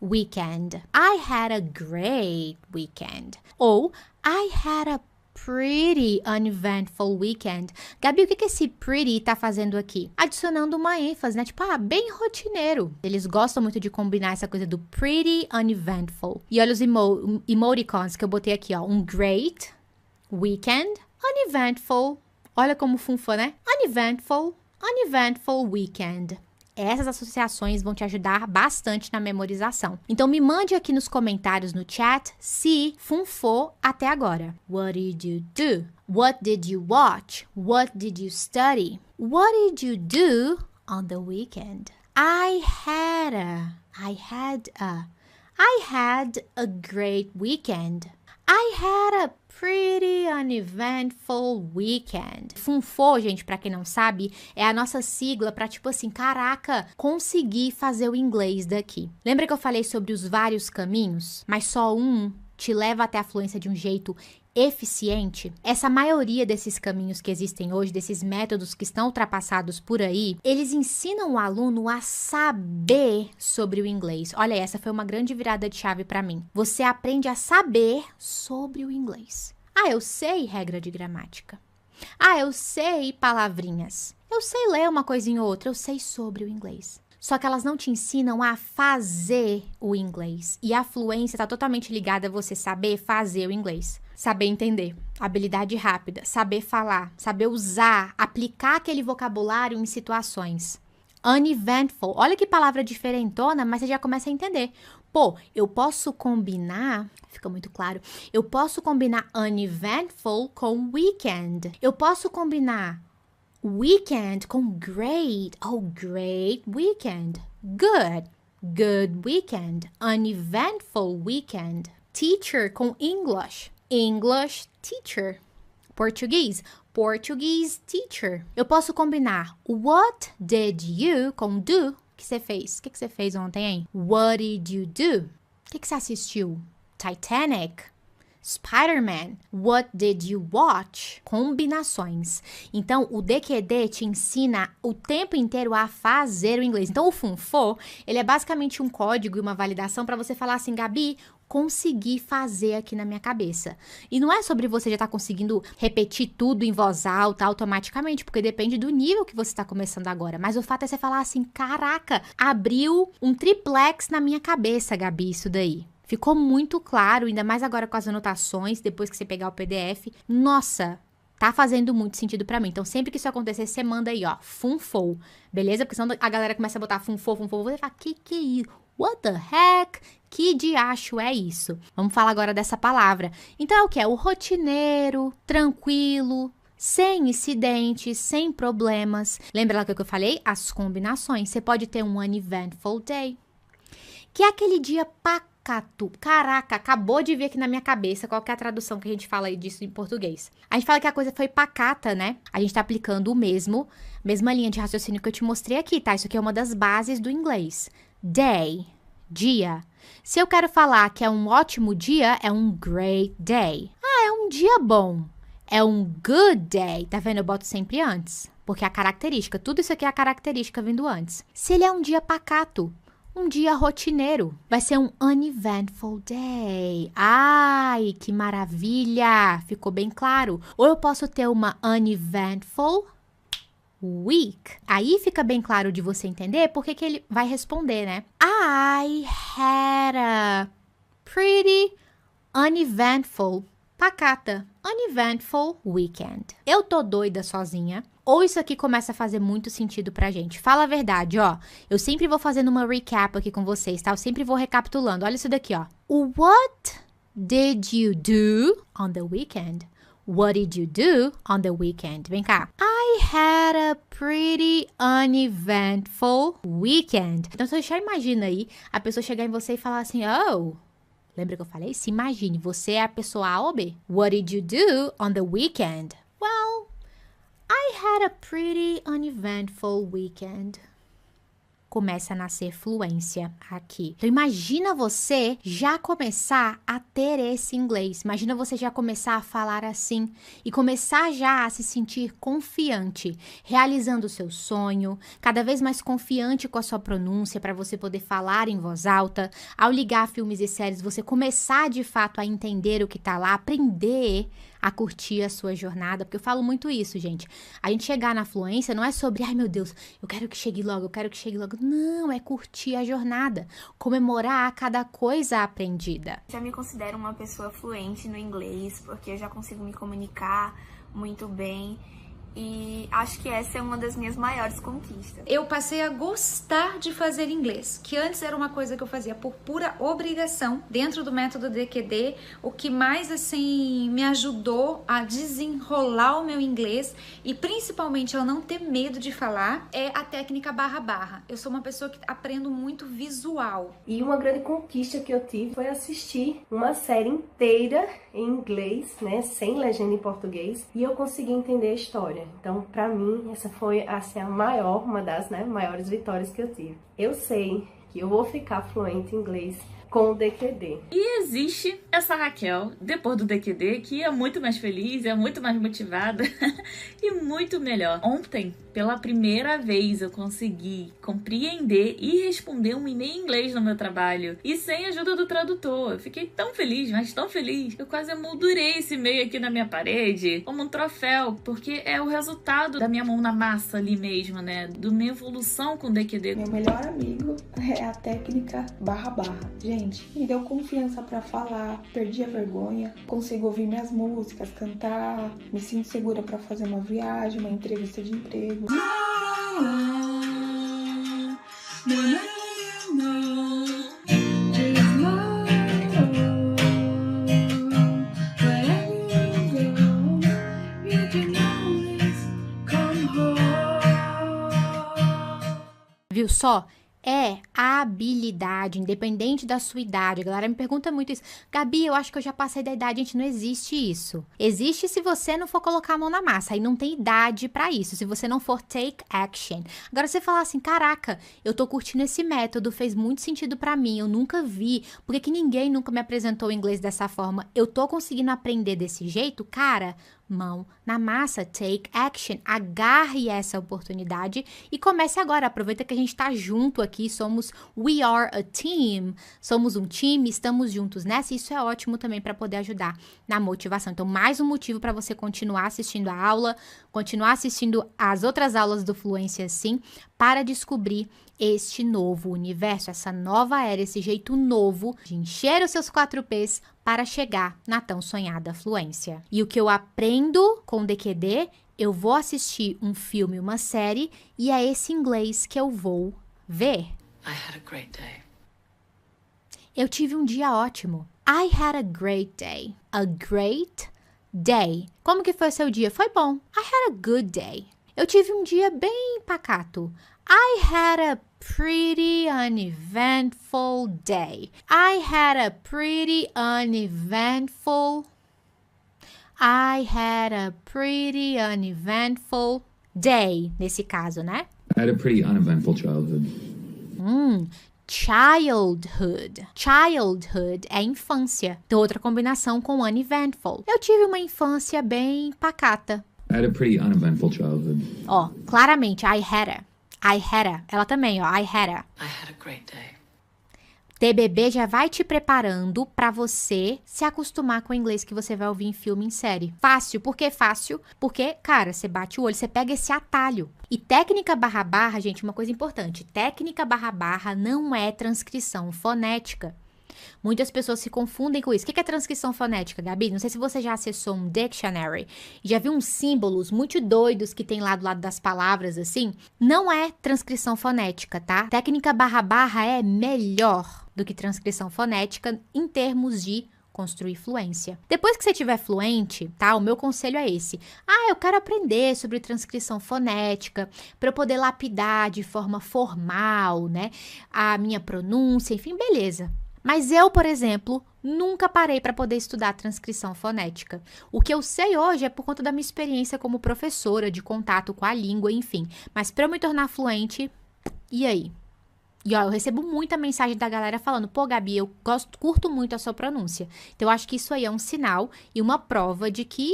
weekend. I had a great weekend. Ou I had a pretty uneventful weekend. Gabi, o que esse pretty tá fazendo aqui? Adicionando uma ênfase, né? Tipo, bem rotineiro. Eles gostam muito de combinar essa coisa do pretty uneventful. E olha os emoticons que eu botei aqui, ó. Um great weekend, uneventful. Olha como funfa, né? Uneventful weekend. Essas associações vão te ajudar bastante na memorização. Então, me mande aqui nos comentários no chat se funfou até agora. What did you do? What did you watch? What did you study? What did you do on the weekend? I had a great weekend. I had a pretty uneventful weekend. Funfou, gente, pra quem não sabe, é a nossa sigla pra tipo assim, caraca, consegui fazer o inglês daqui. Lembra que eu falei sobre os vários caminhos? Mas só um te leva até a fluência de um jeito eficiente? Essa maioria desses caminhos que existem hoje, desses métodos que estão ultrapassados por aí, eles ensinam o aluno a saber sobre o inglês. Olha, essa foi uma grande virada de chave para mim. Você aprende a saber sobre o inglês. Eu sei regra de gramática. Eu sei palavrinhas. Eu sei ler uma coisinha ou outra. Eu sei sobre o inglês. Só que elas não te ensinam a fazer o inglês. E a fluência está totalmente ligada a você saber fazer o inglês. Saber entender, habilidade rápida, saber falar, saber usar, aplicar aquele vocabulário em situações. Uneventful, olha que palavra diferentona, mas você já começa a entender. Pô, eu posso combinar, fica muito claro, eu posso combinar uneventful com weekend. Eu posso combinar weekend com great. Oh, great weekend. Good. Good weekend. Uneventful weekend. Teacher com English. English teacher. Português. Portuguese teacher. Eu posso combinar what did you com do. O que você fez? O que você fez ontem, hein? What did you do? O que você assistiu? Titanic. Spider-Man. What did you watch? Combinações. Então, o DQD te ensina o tempo inteiro a fazer o inglês. Então, o funfou, ele é basicamente um código e uma validação para você falar assim, Gabi, consegui fazer aqui na minha cabeça. E não é sobre você já estar conseguindo repetir tudo em voz alta automaticamente, porque depende do nível que você está começando agora. Mas o fato é você falar assim, caraca, abriu um triplex na minha cabeça, Gabi, isso daí. Ficou muito claro, ainda mais agora com as anotações, depois que você pegar o PDF. Nossa, tá fazendo muito sentido pra mim. Então, sempre que isso acontecer, você manda aí, ó, funfou, beleza? Porque senão a galera começa a botar funfou, você fala, que é isso? What the heck? Que diacho é isso? Vamos falar agora dessa palavra. Então, é o que? É o rotineiro, tranquilo, sem incidentes, sem problemas. Lembra lá que eu falei? As combinações. Você pode ter um uneventful day, que é aquele dia pacato. Caraca, acabou de vir aqui na minha cabeça qual que é a tradução que a gente fala aí disso em português. A gente fala que a coisa foi pacata, né? A gente tá aplicando o mesma linha de raciocínio que eu te mostrei aqui, tá? Isso aqui é uma das bases do inglês. Day, dia. Se eu quero falar que é um ótimo dia, é um great day. É um dia bom. É um good day. Tá vendo? Eu boto sempre antes. Porque é a característica. Tudo isso aqui é a característica vindo antes. Se ele é um dia pacato, um dia rotineiro, vai ser um uneventful day. Ai, que maravilha! Ficou bem claro. Ou eu posso ter uma uneventful week. Aí fica bem claro de você entender porque que ele vai responder, né? I had a pretty uneventful, pacata, uneventful weekend. Eu tô doida sozinha. Ou isso aqui começa a fazer muito sentido pra gente. Fala a verdade, ó. Eu sempre vou fazendo uma recap aqui com vocês, tá? Eu sempre vou recapitulando. Olha isso daqui, ó. What did you do on the weekend? What did you do on the weekend? Vem cá. I had a pretty uneventful weekend. Então, você já imagina aí a pessoa chegar em você e falar assim, oh... Lembra que eu falei? Se imagine, você é a pessoa A ou B. What did you do on the weekend? Well... I had a pretty uneventful weekend. Começa a nascer fluência aqui. Então, imagina você já começar a ter esse inglês. Imagina você já começar a falar assim e começar já a se sentir confiante, realizando o seu sonho, cada vez mais confiante com a sua pronúncia para você poder falar em voz alta. Ao ligar filmes e séries, você começar de fato a entender o que tá lá, aprender a curtir a sua jornada, porque eu falo muito isso, gente. A gente chegar na fluência não é sobre, ai meu Deus, eu quero que chegue logo, eu quero que chegue logo. Não, é curtir a jornada, comemorar cada coisa aprendida. Já me considero uma pessoa fluente no inglês, porque eu já consigo me comunicar muito bem. E acho que essa é uma das minhas maiores conquistas. Eu passei a gostar de fazer inglês, que antes era uma coisa que eu fazia por pura obrigação dentro do método DQD. O que mais, assim, me ajudou a desenrolar o meu inglês e principalmente ao não ter medo de falar é a técnica barra-barra. Eu sou uma pessoa que aprendo muito visual. E uma grande conquista que eu tive foi assistir uma série inteira em inglês, né, sem legenda em português, e eu consegui entender a história. Então, pra mim, essa foi assim, uma das maiores vitórias que eu tive. Eu sei que eu vou ficar fluente em inglês com o DQD. E existe essa Raquel, depois do DQD, que é muito mais feliz, é muito mais motivada e muito melhor. Ontem, pela primeira vez, eu consegui compreender e responder um e-mail em inglês no meu trabalho. E sem a ajuda do tradutor. Eu fiquei tão feliz, mas tão feliz. Eu quase emoldurei esse e-mail aqui na minha parede como um troféu, porque é o resultado da minha mão na massa ali mesmo, né? Da minha evolução com o DQD. Meu melhor amigo é a técnica barra-barra. Gente, me deu confiança pra falar, perdi a vergonha, consigo ouvir minhas músicas, cantar, me sinto segura pra fazer uma viagem, uma entrevista de emprego. Viu só? É a habilidade, independente da sua idade. A galera me pergunta muito isso. Gabi, eu acho que eu já passei da idade. Gente, não existe isso. Existe se você não for colocar a mão na massa. Aí não tem idade pra isso. Se você não for take action. Agora você falar assim, caraca, eu tô curtindo esse método, fez muito sentido pra mim. Eu nunca vi. Por que ninguém nunca me apresentou o inglês dessa forma? Eu tô conseguindo aprender desse jeito? Cara, mão na massa, take action, agarre essa oportunidade e comece agora, aproveita que a gente tá junto aqui, we are a team, somos um time, estamos juntos nessa, e isso é ótimo também para poder ajudar na motivação. Então, mais um motivo para você continuar assistindo a aula, continuar assistindo as outras aulas do Fluência Sim, para descobrir este novo universo, essa nova era, esse jeito novo de encher os seus 4 P's para chegar na tão sonhada fluência. E o que eu aprendo com o DQD, eu vou assistir um filme, uma série, e é esse inglês que eu vou ver. I had a great day. Eu tive um dia ótimo. I had a great day. A great day. Como que foi o seu dia? Foi bom. I had a good day. Eu tive um dia bem pacato. I had a pretty uneventful day. I had a pretty uneventful day, nesse caso, né? I had a pretty uneventful childhood. Childhood. Childhood é infância. Então, outra combinação com uneventful. Eu tive uma infância bem pacata. I had a pretty uneventful childhood. Ó, claramente, I had a. Ela também, ó, I had a great day. TBB já vai te preparando pra você se acostumar com o inglês que você vai ouvir em filme, em série. Fácil. Por que fácil? Porque, cara, você bate o olho, você pega esse atalho. E técnica barra-barra, gente, uma coisa importante. Técnica barra-barra não é transcrição fonética. Muitas pessoas se confundem com isso. O que é transcrição fonética, Gabi? Não sei se você já acessou um dictionary e já viu uns símbolos muito doidos que tem lá do lado das palavras, assim. Não é transcrição fonética, tá? Técnica barra-barra é melhor do que transcrição fonética em termos de construir fluência. Depois que você estiver fluente, tá? O meu conselho é esse. Eu quero aprender sobre transcrição fonética para eu poder lapidar de forma formal, né? A minha pronúncia, enfim, beleza. Mas eu, por exemplo, nunca parei para poder estudar transcrição fonética. O que eu sei hoje é por conta da minha experiência como professora, de contato com a língua, enfim. Mas para eu me tornar fluente, e aí? E ó, eu recebo muita mensagem da galera falando, pô, Gabi, eu curto muito a sua pronúncia. Então, eu acho que isso aí é um sinal e uma prova de que,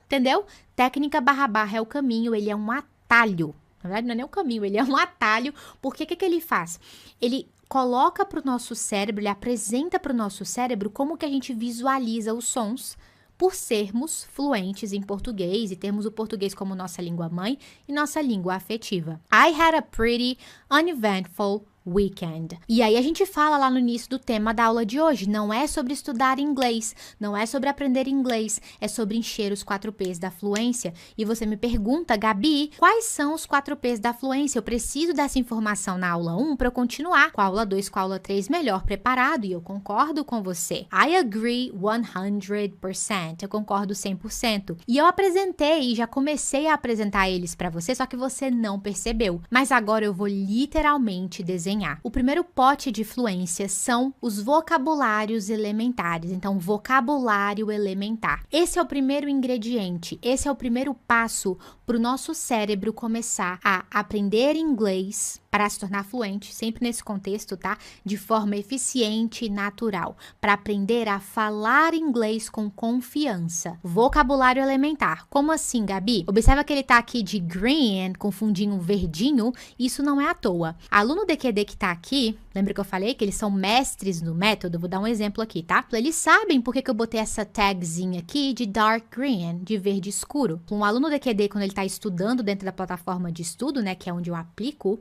entendeu? Técnica barra-barra é o caminho, ele é um atalho. Na verdade, não é nem o caminho, ele é um atalho. Porque o que ele faz? Ele coloca para o nosso cérebro, ele apresenta para o nosso cérebro como que a gente visualiza os sons por sermos fluentes em português e termos o português como nossa língua mãe e nossa língua afetiva. I had a pretty uneventful weekend. E aí a gente fala lá no início do tema da aula de hoje, não é sobre estudar inglês, não é sobre aprender inglês, é sobre encher os 4 P's da fluência. E você me pergunta, Gabi, quais são os 4 P's da fluência? Eu preciso dessa informação na aula 1 para eu continuar com a aula 2, com a aula 3 melhor preparado, e eu concordo com você. I agree 100%. Eu concordo 100%. E eu apresentei, já comecei a apresentar eles para você, só que você não percebeu. Mas agora eu vou literalmente desenhar. O primeiro pote de fluência são os vocabulários elementares. Então, vocabulário elementar. Esse é o primeiro ingrediente, esse é o primeiro passo para o nosso cérebro começar a aprender inglês para se tornar fluente, sempre nesse contexto, tá? De forma eficiente e natural, para aprender a falar inglês com confiança. Vocabulário elementar. Como assim, Gabi? Observa que ele tá aqui de green, com fundinho verdinho, isso não é à toa. Aluno DQD que tá aqui, lembra que eu falei que eles são mestres no método? Vou dar um exemplo aqui, tá? Eles sabem por que eu botei essa tagzinha aqui de dark green, de verde escuro. Um aluno DQD, quando ele tá estudando dentro da plataforma de estudo, né, que é onde eu aplico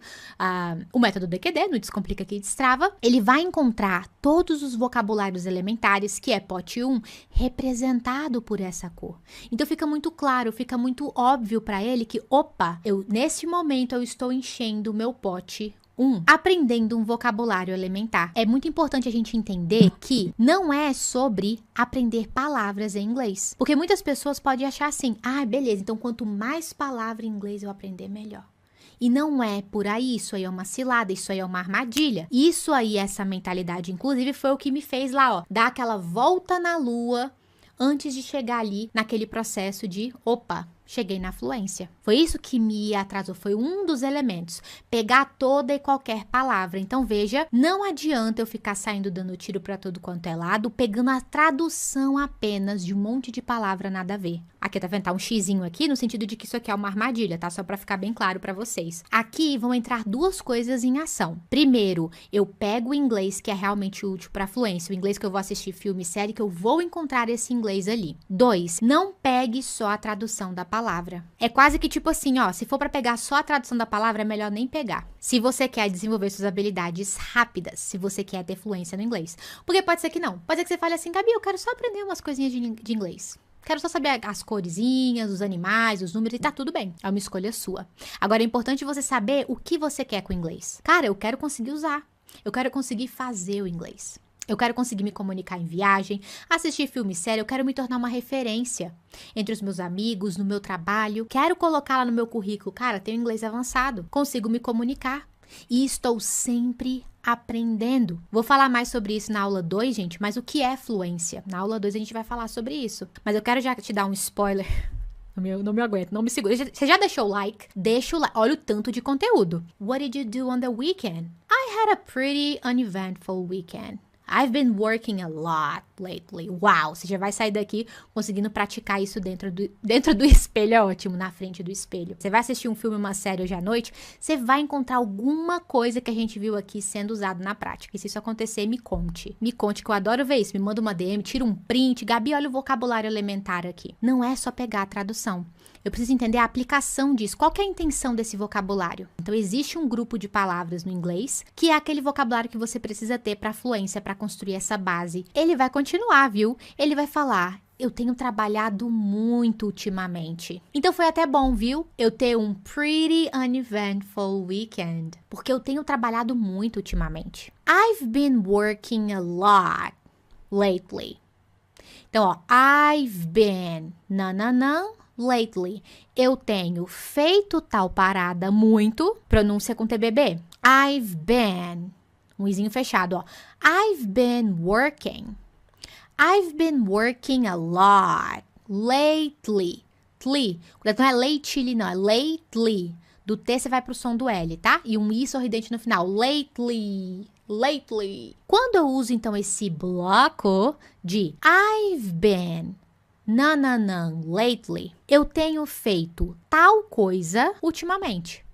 o método DQD, no Descomplica que Destrava, ele vai encontrar todos os vocabulários elementares, que é pote 1, representado por essa cor. Então fica muito claro, fica muito óbvio para ele que, opa, nesse momento eu estou enchendo o meu pote 1, aprendendo um vocabulário elementar. É muito importante a gente entender que não é sobre aprender palavras em inglês. Porque muitas pessoas podem achar assim, beleza, então quanto mais palavra em inglês eu aprender, melhor. E não é por aí, isso aí é uma cilada, isso aí é uma armadilha. Isso aí, essa mentalidade, inclusive, foi o que me fez lá, ó, dar aquela volta na lua antes de chegar ali naquele processo de, opa, cheguei na fluência. Foi isso que me atrasou, foi um dos elementos. Pegar toda e qualquer palavra. Então, veja, não adianta eu ficar saindo dando tiro para todo quanto é lado, pegando a tradução apenas de um monte de palavra nada a ver. Aqui, tá vendo? Tá um xizinho aqui, no sentido de que isso aqui é uma armadilha, tá? Só para ficar bem claro para vocês. Aqui vão entrar duas coisas em ação. Primeiro, eu pego o inglês que é realmente útil para fluência, o inglês que eu vou assistir filme e série, que eu vou encontrar esse inglês ali. 2, não pegue só a tradução da palavra. É quase que tipo assim, ó, se for para pegar só a tradução da palavra, é melhor nem pegar. Se você quer desenvolver suas habilidades rápidas, se você quer ter fluência no inglês. Porque pode ser que não. Pode ser que você fale assim, Gabi, eu quero só aprender umas coisinhas de inglês. Quero só saber as coresinhas, os animais, os números, e tá tudo bem. É uma escolha sua. Agora, é importante você saber o que você quer com o inglês. Cara, eu quero conseguir usar. Eu quero conseguir fazer o inglês. Eu quero conseguir me comunicar em viagem, assistir filme e série, eu quero me tornar uma referência entre os meus amigos, no meu trabalho. Quero colocar lá no meu currículo, cara, tenho inglês avançado, consigo me comunicar. E estou sempre aprendendo. Vou falar mais sobre isso na aula 2, gente, mas o que é fluência? Na aula 2 a gente vai falar sobre isso. Mas eu quero já te dar um spoiler. Não me aguento, não me segura. Você já deixou o like? Deixa o like. Olha o tanto de conteúdo. What did you do on the weekend? I had a pretty uneventful weekend. I've been working a lot lately. Uau, você já vai sair daqui conseguindo praticar isso dentro do espelho, é ótimo, na frente do espelho. Você vai assistir um filme, uma série hoje à noite, você vai encontrar alguma coisa que a gente viu aqui sendo usado na prática. E se isso acontecer, me conte. Me conte, que eu adoro ver isso. Me manda uma DM, tira um print. Gabi, olha o vocabulário elementar aqui. Não é só pegar a tradução. Eu preciso entender a aplicação disso. Qual que é a intenção desse vocabulário? Então, existe um grupo de palavras no inglês, que é aquele vocabulário que você precisa ter para fluência, para construir essa base. Ele vai continuar, viu? Ele vai falar, eu tenho trabalhado muito ultimamente. Então, foi até bom, viu? Eu ter um pretty uneventful weekend. Porque eu tenho trabalhado muito ultimamente. I've been working a lot lately. Então, ó, I've been, lately. Eu tenho feito tal parada muito. Pronúncia com TBB. I've been. Um izinho fechado, ó. I've been working. I've been working a lot. Lately. Não é lately, não. É lately. Do T você vai pro som do L, tá? E um I sorridente no final. Lately. Quando eu uso, então, esse bloco de I've been lately, eu tenho feito tal coisa ultimamente.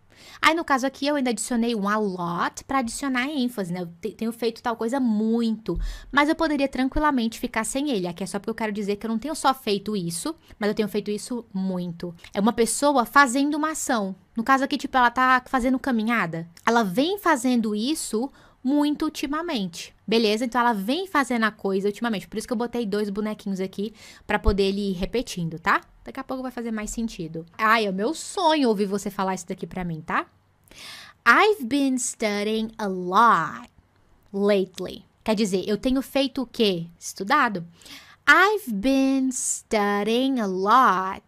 Aí, no caso aqui, eu ainda adicionei um a lot para adicionar ênfase, né? Eu tenho feito tal coisa muito, mas eu poderia tranquilamente ficar sem ele. Aqui é só porque eu quero dizer que eu não tenho só feito isso, mas eu tenho feito isso muito. É uma pessoa fazendo uma ação. No caso aqui, tipo, ela tá fazendo caminhada. Ela vem fazendo isso muito ultimamente. Beleza? Então, ela vem fazendo a coisa ultimamente. Por isso que eu botei 2 bonequinhos aqui pra poder ele ir repetindo, tá? Daqui a pouco vai fazer mais sentido. Ai, é o meu sonho ouvir você falar isso daqui pra mim, tá? I've been studying a lot lately. Quer dizer, eu tenho feito o quê? Estudado. I've been studying a lot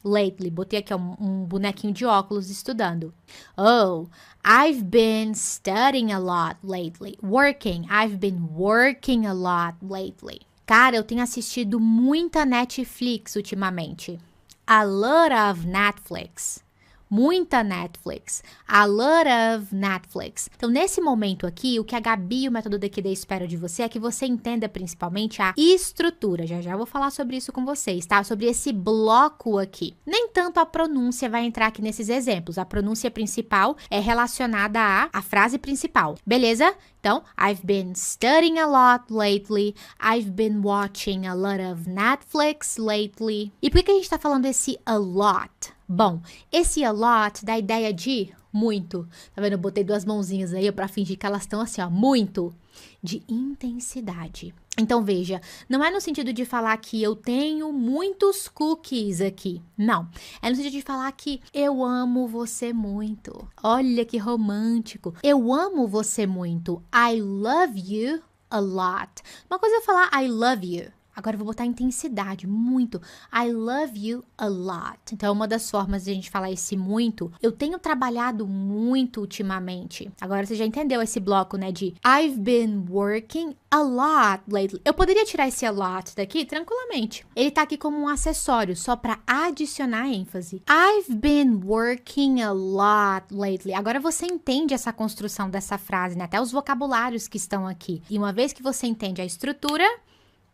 lately. Botei aqui um bonequinho de óculos estudando. Oh, I've been studying a lot lately. Working. I've been working a lot lately. Cara, eu tenho assistido muita Netflix ultimamente. A lot of Netflix. Muita Netflix. A lot of Netflix. Então, nesse momento aqui, o que a Gabi e o Método DQD esperam de você é que você entenda principalmente a estrutura. Já vou falar sobre isso com vocês, tá? Sobre esse bloco aqui. Nem tanto a pronúncia vai entrar aqui nesses exemplos. A pronúncia principal é relacionada à frase principal. Beleza? Então, I've been studying a lot lately. I've been watching a lot of Netflix lately. E por que a gente tá falando esse a lot? Bom, esse a lot dá a ideia de muito. Tá vendo? Eu botei 2 mãozinhas aí pra fingir que elas estão assim, ó, muito. De intensidade. Então, veja, não é no sentido de falar que eu tenho muitos cookies aqui. Não. É no sentido de falar que eu amo você muito. Olha que romântico. Eu amo você muito. I love you a lot. Uma coisa é falar I love you. Agora eu vou botar intensidade, muito. I love you a lot. Então, uma das formas de a gente falar esse muito, eu tenho trabalhado muito ultimamente. Agora você já entendeu esse bloco, né, de I've been working a lot lately. Eu poderia tirar esse a lot daqui tranquilamente. Ele tá aqui como um acessório, só para adicionar ênfase. I've been working a lot lately. Agora você entende essa construção dessa frase, né? Até os vocabulários que estão aqui. E uma vez que você entende a estrutura,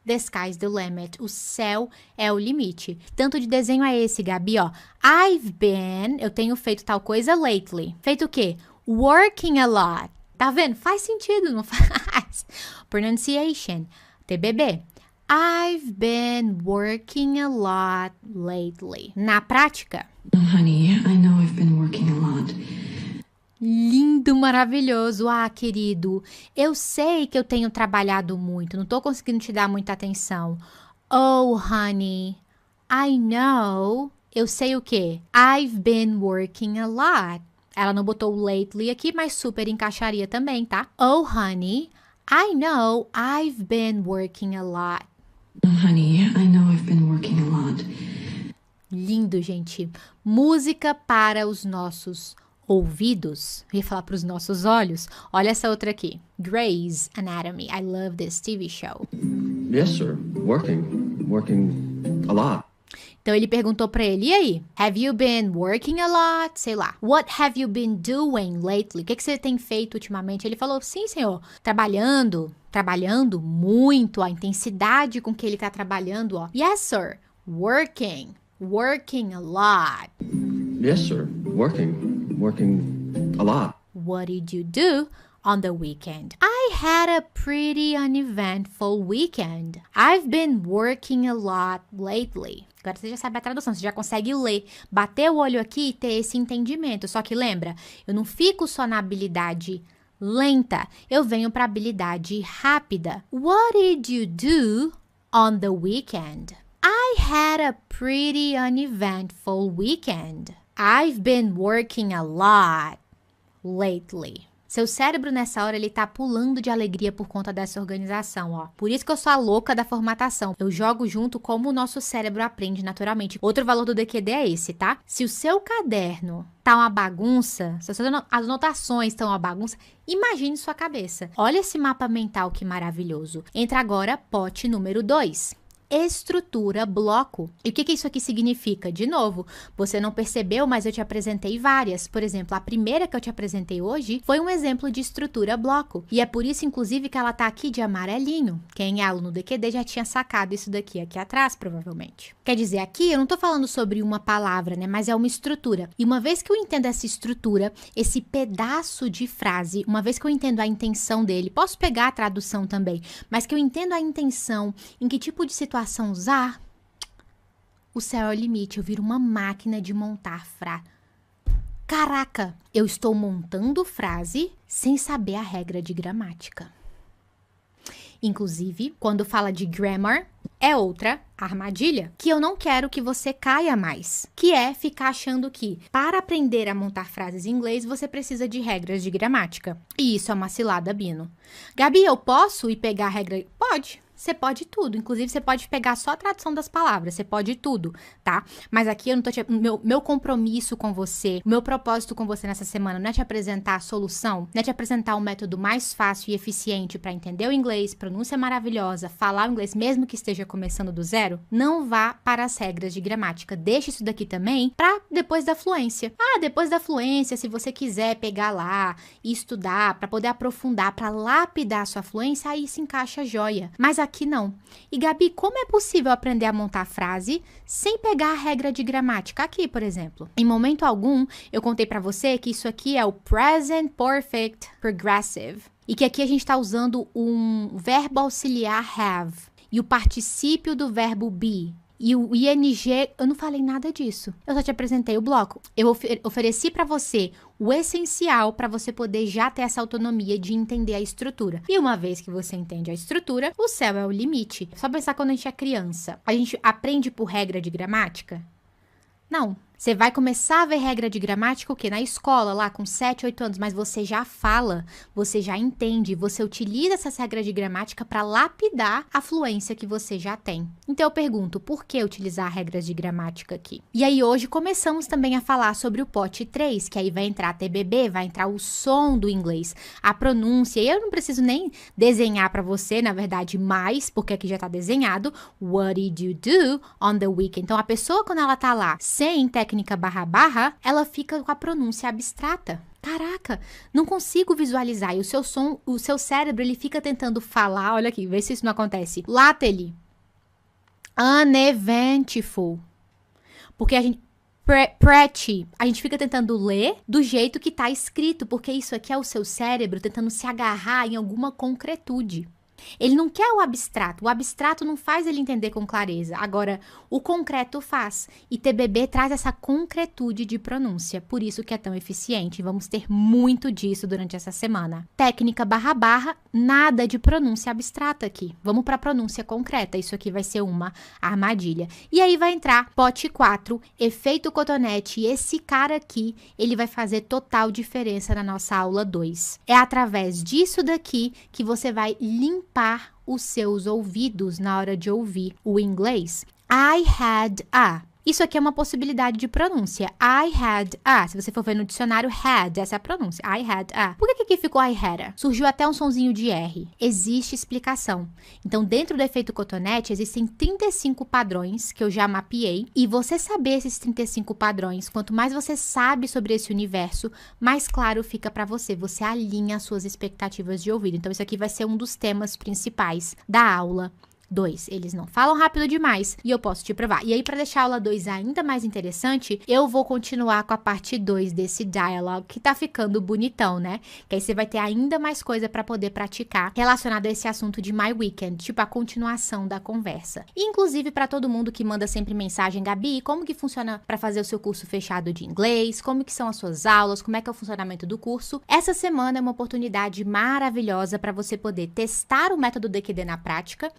the sky's the limit. O céu é o limite. Tanto de desenho é esse, Gabi, ó. I've been, eu tenho feito tal coisa lately. Feito o quê? Working a lot. Tá vendo? Faz sentido, não faz? Pronunciation. TBB. I've been working a lot lately. Na prática. Oh, honey, I know I've been working a lot. Lindo, maravilhoso. Ah, querido, eu sei que eu tenho trabalhado muito, não tô conseguindo te dar muita atenção. Oh, honey, I know. Eu sei o quê? I've been working a lot. Ela não botou lately aqui, mas super encaixaria também, tá? Oh, honey, I know I've been working a lot. Oh, honey, I know I've been working a lot. Lindo, gente. Música para os nossos ouvidos. Eu ia falar para os nossos olhos. Olha essa outra aqui. Grey's Anatomy. I love this TV show. Yes, sir. Working a lot. Então ele perguntou para ele, e aí? Have you been working a lot? Sei lá. What have you been doing lately? O que você tem feito ultimamente? Ele falou, sim, senhor. Trabalhando muito. A intensidade com que ele tá trabalhando, ó. Yes, sir. Working a lot. Yes, sir. Working a lot. What did you do on the weekend? I had a pretty uneventful weekend. I've been working a lot lately. Agora você já sabe a tradução, você já consegue ler, bater o olho aqui e ter esse entendimento. Só que lembra, eu não fico só na habilidade lenta, eu venho para a habilidade rápida. What did you do on the weekend? I had a pretty uneventful weekend. I've been working a lot lately. Seu cérebro nessa hora, ele tá pulando de alegria por conta dessa organização, ó. Por isso que eu sou a louca da formatação. Eu jogo junto como o nosso cérebro aprende naturalmente. Outro valor do DQD é esse, tá? Se o seu caderno tá uma bagunça, se as anotações estão uma bagunça, imagine sua cabeça. Olha esse mapa mental que maravilhoso. Entra agora, pote número 2. estrutura bloco. E o que isso aqui significa? De novo, você não percebeu, mas eu te apresentei várias. Por exemplo, a primeira que eu te apresentei hoje foi um exemplo de estrutura bloco. E é por isso, inclusive, que ela tá aqui de amarelinho. Quem é aluno do EQD já tinha sacado isso daqui aqui atrás, provavelmente. Quer dizer, aqui eu não tô falando sobre uma palavra, né? Mas é uma estrutura. E uma vez que eu entendo essa estrutura, esse pedaço de frase, uma vez que eu entendo a intenção dele, posso pegar a tradução também, mas que eu entendo a intenção, em que tipo de situação usar, o céu é o limite. Eu viro uma máquina de montar frase. Caraca, eu estou montando frase sem saber a regra de gramática. Inclusive, quando fala de grammar, é outra armadilha que eu não quero que você caia mais, que é ficar achando que para aprender a montar frases em inglês você precisa de regras de gramática. E isso é uma cilada, Bino. Gabi, eu posso ir pegar a regra? Pode. Você pode tudo, inclusive você pode pegar só a tradução das palavras, você pode tudo, tá? Mas aqui eu não tô meu compromisso com você, meu propósito com você nessa semana não é te apresentar a solução, não é te apresentar o método mais fácil e eficiente para entender o inglês, pronúncia maravilhosa, falar o inglês mesmo que esteja começando do zero. Não vá para as regras de gramática, deixa isso daqui também para depois da fluência. Depois da fluência, se você quiser pegar lá e estudar para poder aprofundar, para lapidar a sua fluência, aí se encaixa a joia. Mas aqui não. E Gabi, como é possível aprender a montar frase sem pegar a regra de gramática? Aqui, por exemplo. Em momento algum, eu contei pra você que isso aqui é o Present Perfect Progressive. E que aqui a gente está usando um verbo auxiliar have. E o particípio do verbo be. E o ing, eu não falei nada disso. Eu só te apresentei o bloco. Eu ofereci para você o essencial para você poder já ter essa autonomia de entender a estrutura. E uma vez que você entende a estrutura, o céu é o limite. Só pensar quando a gente é criança. A gente aprende por regra de gramática? Não. Você vai começar a ver regra de gramática o quê? Na escola, lá com 7, 8 anos, mas você já fala, você já entende, você utiliza essas regras de gramática para lapidar a fluência que você já tem. Então eu pergunto, por que utilizar regras de gramática aqui? E aí hoje começamos também a falar sobre o pote 3, que aí vai entrar a TBB, vai entrar o som do inglês, a pronúncia, e eu não preciso nem desenhar para você, na verdade, mais, porque aqui já tá desenhado, what did you do on the weekend? Então a pessoa quando ela tá lá sem técnica //, ela fica com a pronúncia abstrata. Caraca, não consigo visualizar. E o seu cérebro, ele fica tentando falar, olha aqui, vê se isso não acontece. Lately. Uneventful. Porque a gente... Pretty. A gente fica tentando ler do jeito que tá escrito, porque isso aqui é o seu cérebro tentando se agarrar em alguma concretude. Ele não quer o abstrato não faz ele entender com clareza, agora o concreto faz, e TBB traz essa concretude de pronúncia, por isso que é tão eficiente, vamos ter muito disso durante essa semana. Técnica //, nada de pronúncia abstrata aqui, vamos para pronúncia concreta, isso aqui vai ser uma armadilha. E aí vai entrar pote 4, efeito cotonete, e esse cara aqui, ele vai fazer total diferença na nossa aula 2. É através disso daqui que você vai limpar os seus ouvidos na hora de ouvir o inglês. I had a. Isso aqui é uma possibilidade de pronúncia. I had a. Se você for ver no dicionário, had, essa é a pronúncia. I had a. Por que aqui ficou I had a? Surgiu até um sonzinho de R. Existe explicação. Então, dentro do efeito cotonete, existem 35 padrões que eu já mapeei. E você saber esses 35 padrões, quanto mais você sabe sobre esse universo, mais claro fica para você. Você alinha as suas expectativas de ouvido. Então, isso aqui vai ser um dos temas principais da aula 2. Eles não falam rápido demais e eu posso te provar. E aí, para deixar a aula 2 ainda mais interessante, eu vou continuar com a parte 2 desse dialogue, que tá ficando bonitão, né? Que aí você vai ter ainda mais coisa para poder praticar relacionado a esse assunto de My Weekend, tipo a continuação da conversa. E, inclusive, para todo mundo que manda sempre mensagem, Gabi, como que funciona para fazer o seu curso fechado de inglês? Como que são as suas aulas? Como é que é o funcionamento do curso? Essa semana é uma oportunidade maravilhosa para você poder testar o método DQD na prática,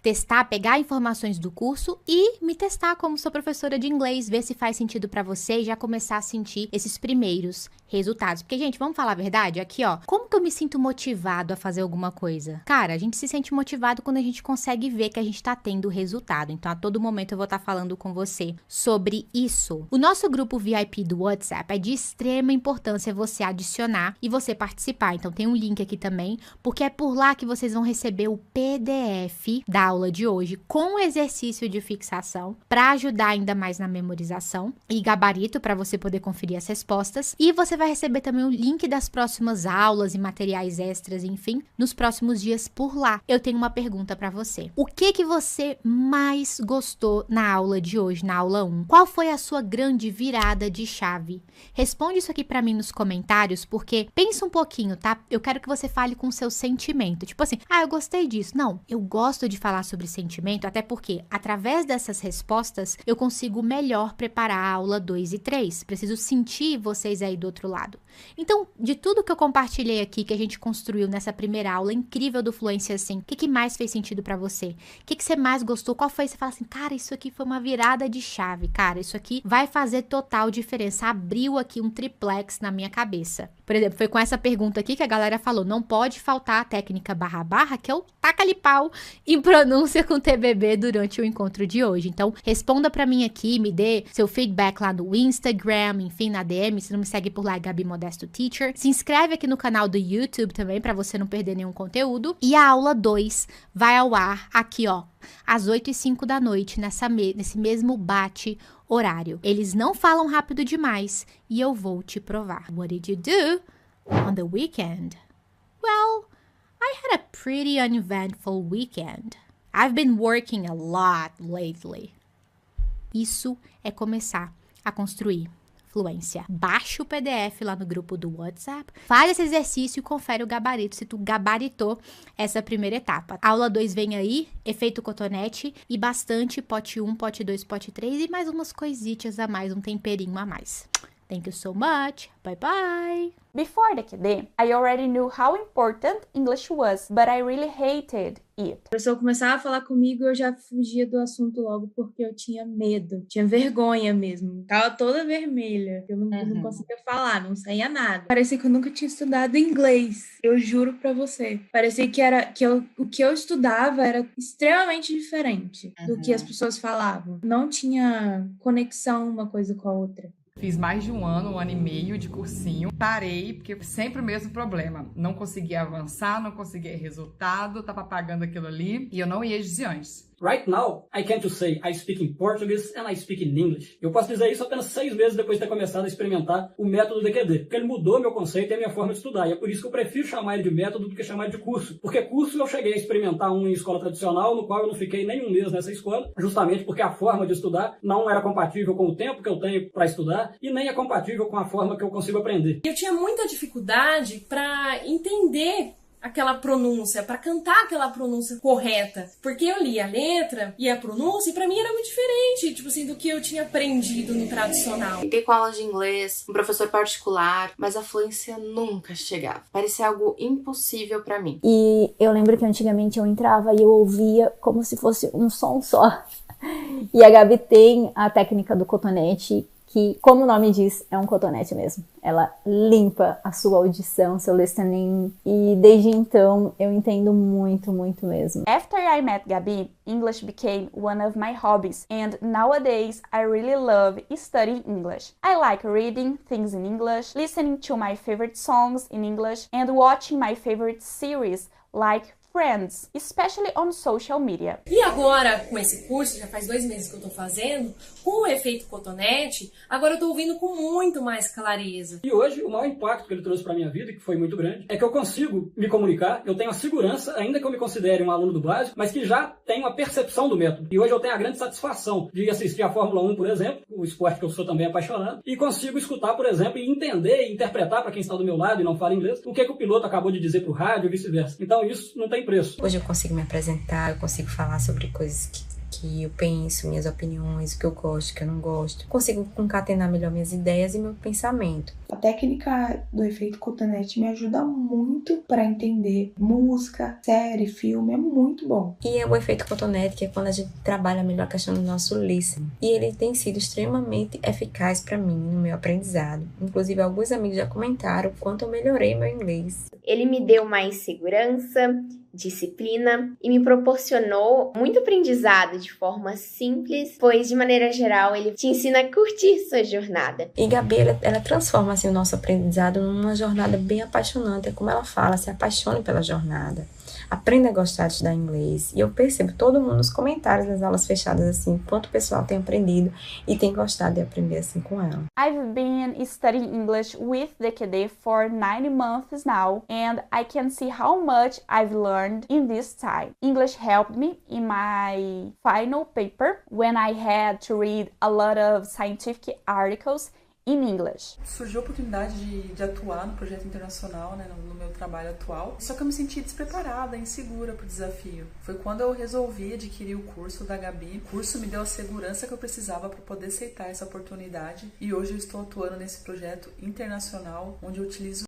pegar informações do curso e me testar como sua professora de inglês, ver se faz sentido pra você e já começar a sentir esses primeiros resultados. Porque, gente, vamos falar a verdade? Aqui, ó, como que eu me sinto motivado a fazer alguma coisa? Cara, a gente se sente motivado quando a gente consegue ver que a gente tá tendo resultado. Então, a todo momento eu vou estar falando com você sobre isso. O nosso grupo VIP do WhatsApp é de extrema importância você adicionar e você participar. Então, tem um link aqui também, porque é por lá que vocês vão receber o PDF da aula de de hoje com exercício de fixação para ajudar ainda mais na memorização e gabarito para você poder conferir as respostas. E você vai receber também o link das próximas aulas e materiais extras, enfim, nos próximos dias por lá. Eu tenho uma pergunta para você. O que você mais gostou na aula de hoje, na aula 1? Qual foi a sua grande virada de chave? Responde isso aqui para mim nos comentários, porque pensa um pouquinho, tá? Eu quero que você fale com o seu sentimento. Tipo assim, eu gostei disso. Não, eu gosto de falar sobre sentimento, até porque através dessas respostas eu consigo melhor preparar a aula 2 e 3. Preciso sentir vocês aí do outro lado. Então, de tudo que eu compartilhei aqui, que a gente construiu nessa primeira aula incrível do Fluência Assim, o que mais fez sentido pra você? O que você mais gostou? Qual foi? Você fala assim, cara, isso aqui foi uma virada de chave, cara, isso aqui vai fazer total diferença. Abriu aqui um triplex na minha cabeça. Por exemplo, foi com essa pergunta aqui que a galera falou, não pode faltar a técnica barra, que é o taca-lhe pau em pronúncia com TBB durante o encontro de hoje. Então, responda pra mim aqui, me dê seu feedback lá no Instagram, enfim, na DM, se não me segue por lá, Gabi Modesto Teacher. Se inscreve aqui no canal do YouTube também, pra você não perder nenhum conteúdo. E a aula 2 vai ao ar aqui, ó, às 8h05 da noite, nesse mesmo horário. Eles não falam rápido demais e eu vou te provar. What did you do on the weekend? Well, I had a pretty uneventful weekend. I've been working a lot lately. Isso é começar a construir fluência. Baixa o PDF lá no grupo do WhatsApp, faz esse exercício e confere o gabarito, se tu gabaritou essa primeira etapa. Aula 2 vem aí, efeito cotonete e bastante pote 1, pote 2, pote 3 e mais umas coisitas a mais, um temperinho a mais. Thank you so much. Bye bye. Before the KD, I already knew how important English was, but I really hated it. A pessoa começava a falar comigo e eu já fugia do assunto logo porque eu tinha medo, tinha vergonha mesmo. Tava toda vermelha, eu não conseguia falar, não saía nada. Parecia que eu nunca tinha estudado inglês, eu juro pra você. Parecia que o que eu estudava era extremamente diferente do que as pessoas falavam. Não tinha conexão uma coisa com a outra. Fiz mais de um ano e meio de cursinho. Parei, porque sempre o mesmo problema. Não conseguia avançar, não conseguia resultado, tava pagando aquilo ali e eu não ia desviantes. Right now, I can't say I speak in Portuguese and I speak in English. Eu posso dizer isso apenas 6 meses depois de ter começado a experimentar o método DQD, porque ele mudou meu conceito e a minha forma de estudar. E é por isso que eu prefiro chamar ele de método do que chamar ele de curso. Porque curso eu cheguei a experimentar um em escola tradicional, no qual eu não fiquei nem um mês nessa escola, justamente porque a forma de estudar não era compatível com o tempo que eu tenho para estudar e nem é compatível com a forma que eu consigo aprender. Eu tinha muita dificuldade para entender aquela pronúncia, para cantar aquela pronúncia correta, porque eu li a letra e a pronúncia e pra mim era muito diferente, tipo assim, do que eu tinha aprendido no tradicional. Fiquei com aula de inglês, um professor particular, mas a fluência nunca chegava. Parecia algo impossível pra mim. E eu lembro que antigamente eu entrava e eu ouvia como se fosse um som só. E a Gabi tem a técnica do cotonete, que, como o nome diz, é um cotonete mesmo. Ela limpa a sua audição, seu listening, e desde então eu entendo muito, muito mesmo. After I met Gabi, English became one of my hobbies, and nowadays I really love studying English. I like reading things in English, listening to my favorite songs in English, and watching my favorite series like Friends, especially on social media. E agora, com esse curso, já faz 2 meses que eu tô fazendo, com o efeito cotonete, agora eu tô ouvindo com muito mais clareza. E hoje, o maior impacto que ele trouxe pra minha vida, que foi muito grande, é que eu consigo me comunicar, eu tenho a segurança, ainda que eu me considere um aluno do básico, mas que já tenho a percepção do método. E hoje eu tenho a grande satisfação de assistir a Fórmula 1, por exemplo, o esporte que eu sou também apaixonado, e consigo escutar, por exemplo, e entender e interpretar para quem está do meu lado e não fala inglês, o que o piloto acabou de dizer pro rádio e vice-versa. Então isso não tem preço. Hoje eu consigo me apresentar, eu consigo falar sobre coisas que eu penso, minhas opiniões, o que eu gosto, o que eu não gosto. Consigo concatenar melhor minhas ideias e meu pensamento. A técnica do efeito cotonete me ajuda muito para entender música, série, filme, é muito bom. E é o efeito cotonete, que é quando a gente trabalha melhor a questão do nosso listening. E ele tem sido extremamente eficaz para mim no meu aprendizado. Inclusive, alguns amigos já comentaram o quanto eu melhorei meu inglês. Ele me deu mais segurança, disciplina e me proporcionou muito aprendizado de forma simples, pois de maneira geral ele te ensina a curtir sua jornada. E Gabi, ela transforma assim, o nosso aprendizado numa jornada bem apaixonante. É como ela fala, se apaixone pela jornada. aprenda a gostar de estudar inglês. E eu percebo todo mundo nos comentários das aulas fechadas assim, quanto o pessoal tem aprendido e tem gostado de aprender assim com ela. I've been studying English with DQD for 9 months now, and I can see how much I've learned in this time. English helped me in my final paper when I had to read a lot of scientific articles in English. Surgiu a oportunidade de atuar no projeto internacional, né, no meu trabalho atual, só que eu me senti despreparada, insegura para o desafio. Foi quando eu resolvi adquirir o curso da Gabi. O curso me deu a segurança que eu precisava para poder aceitar essa oportunidade e hoje eu estou atuando nesse projeto internacional onde eu utilizo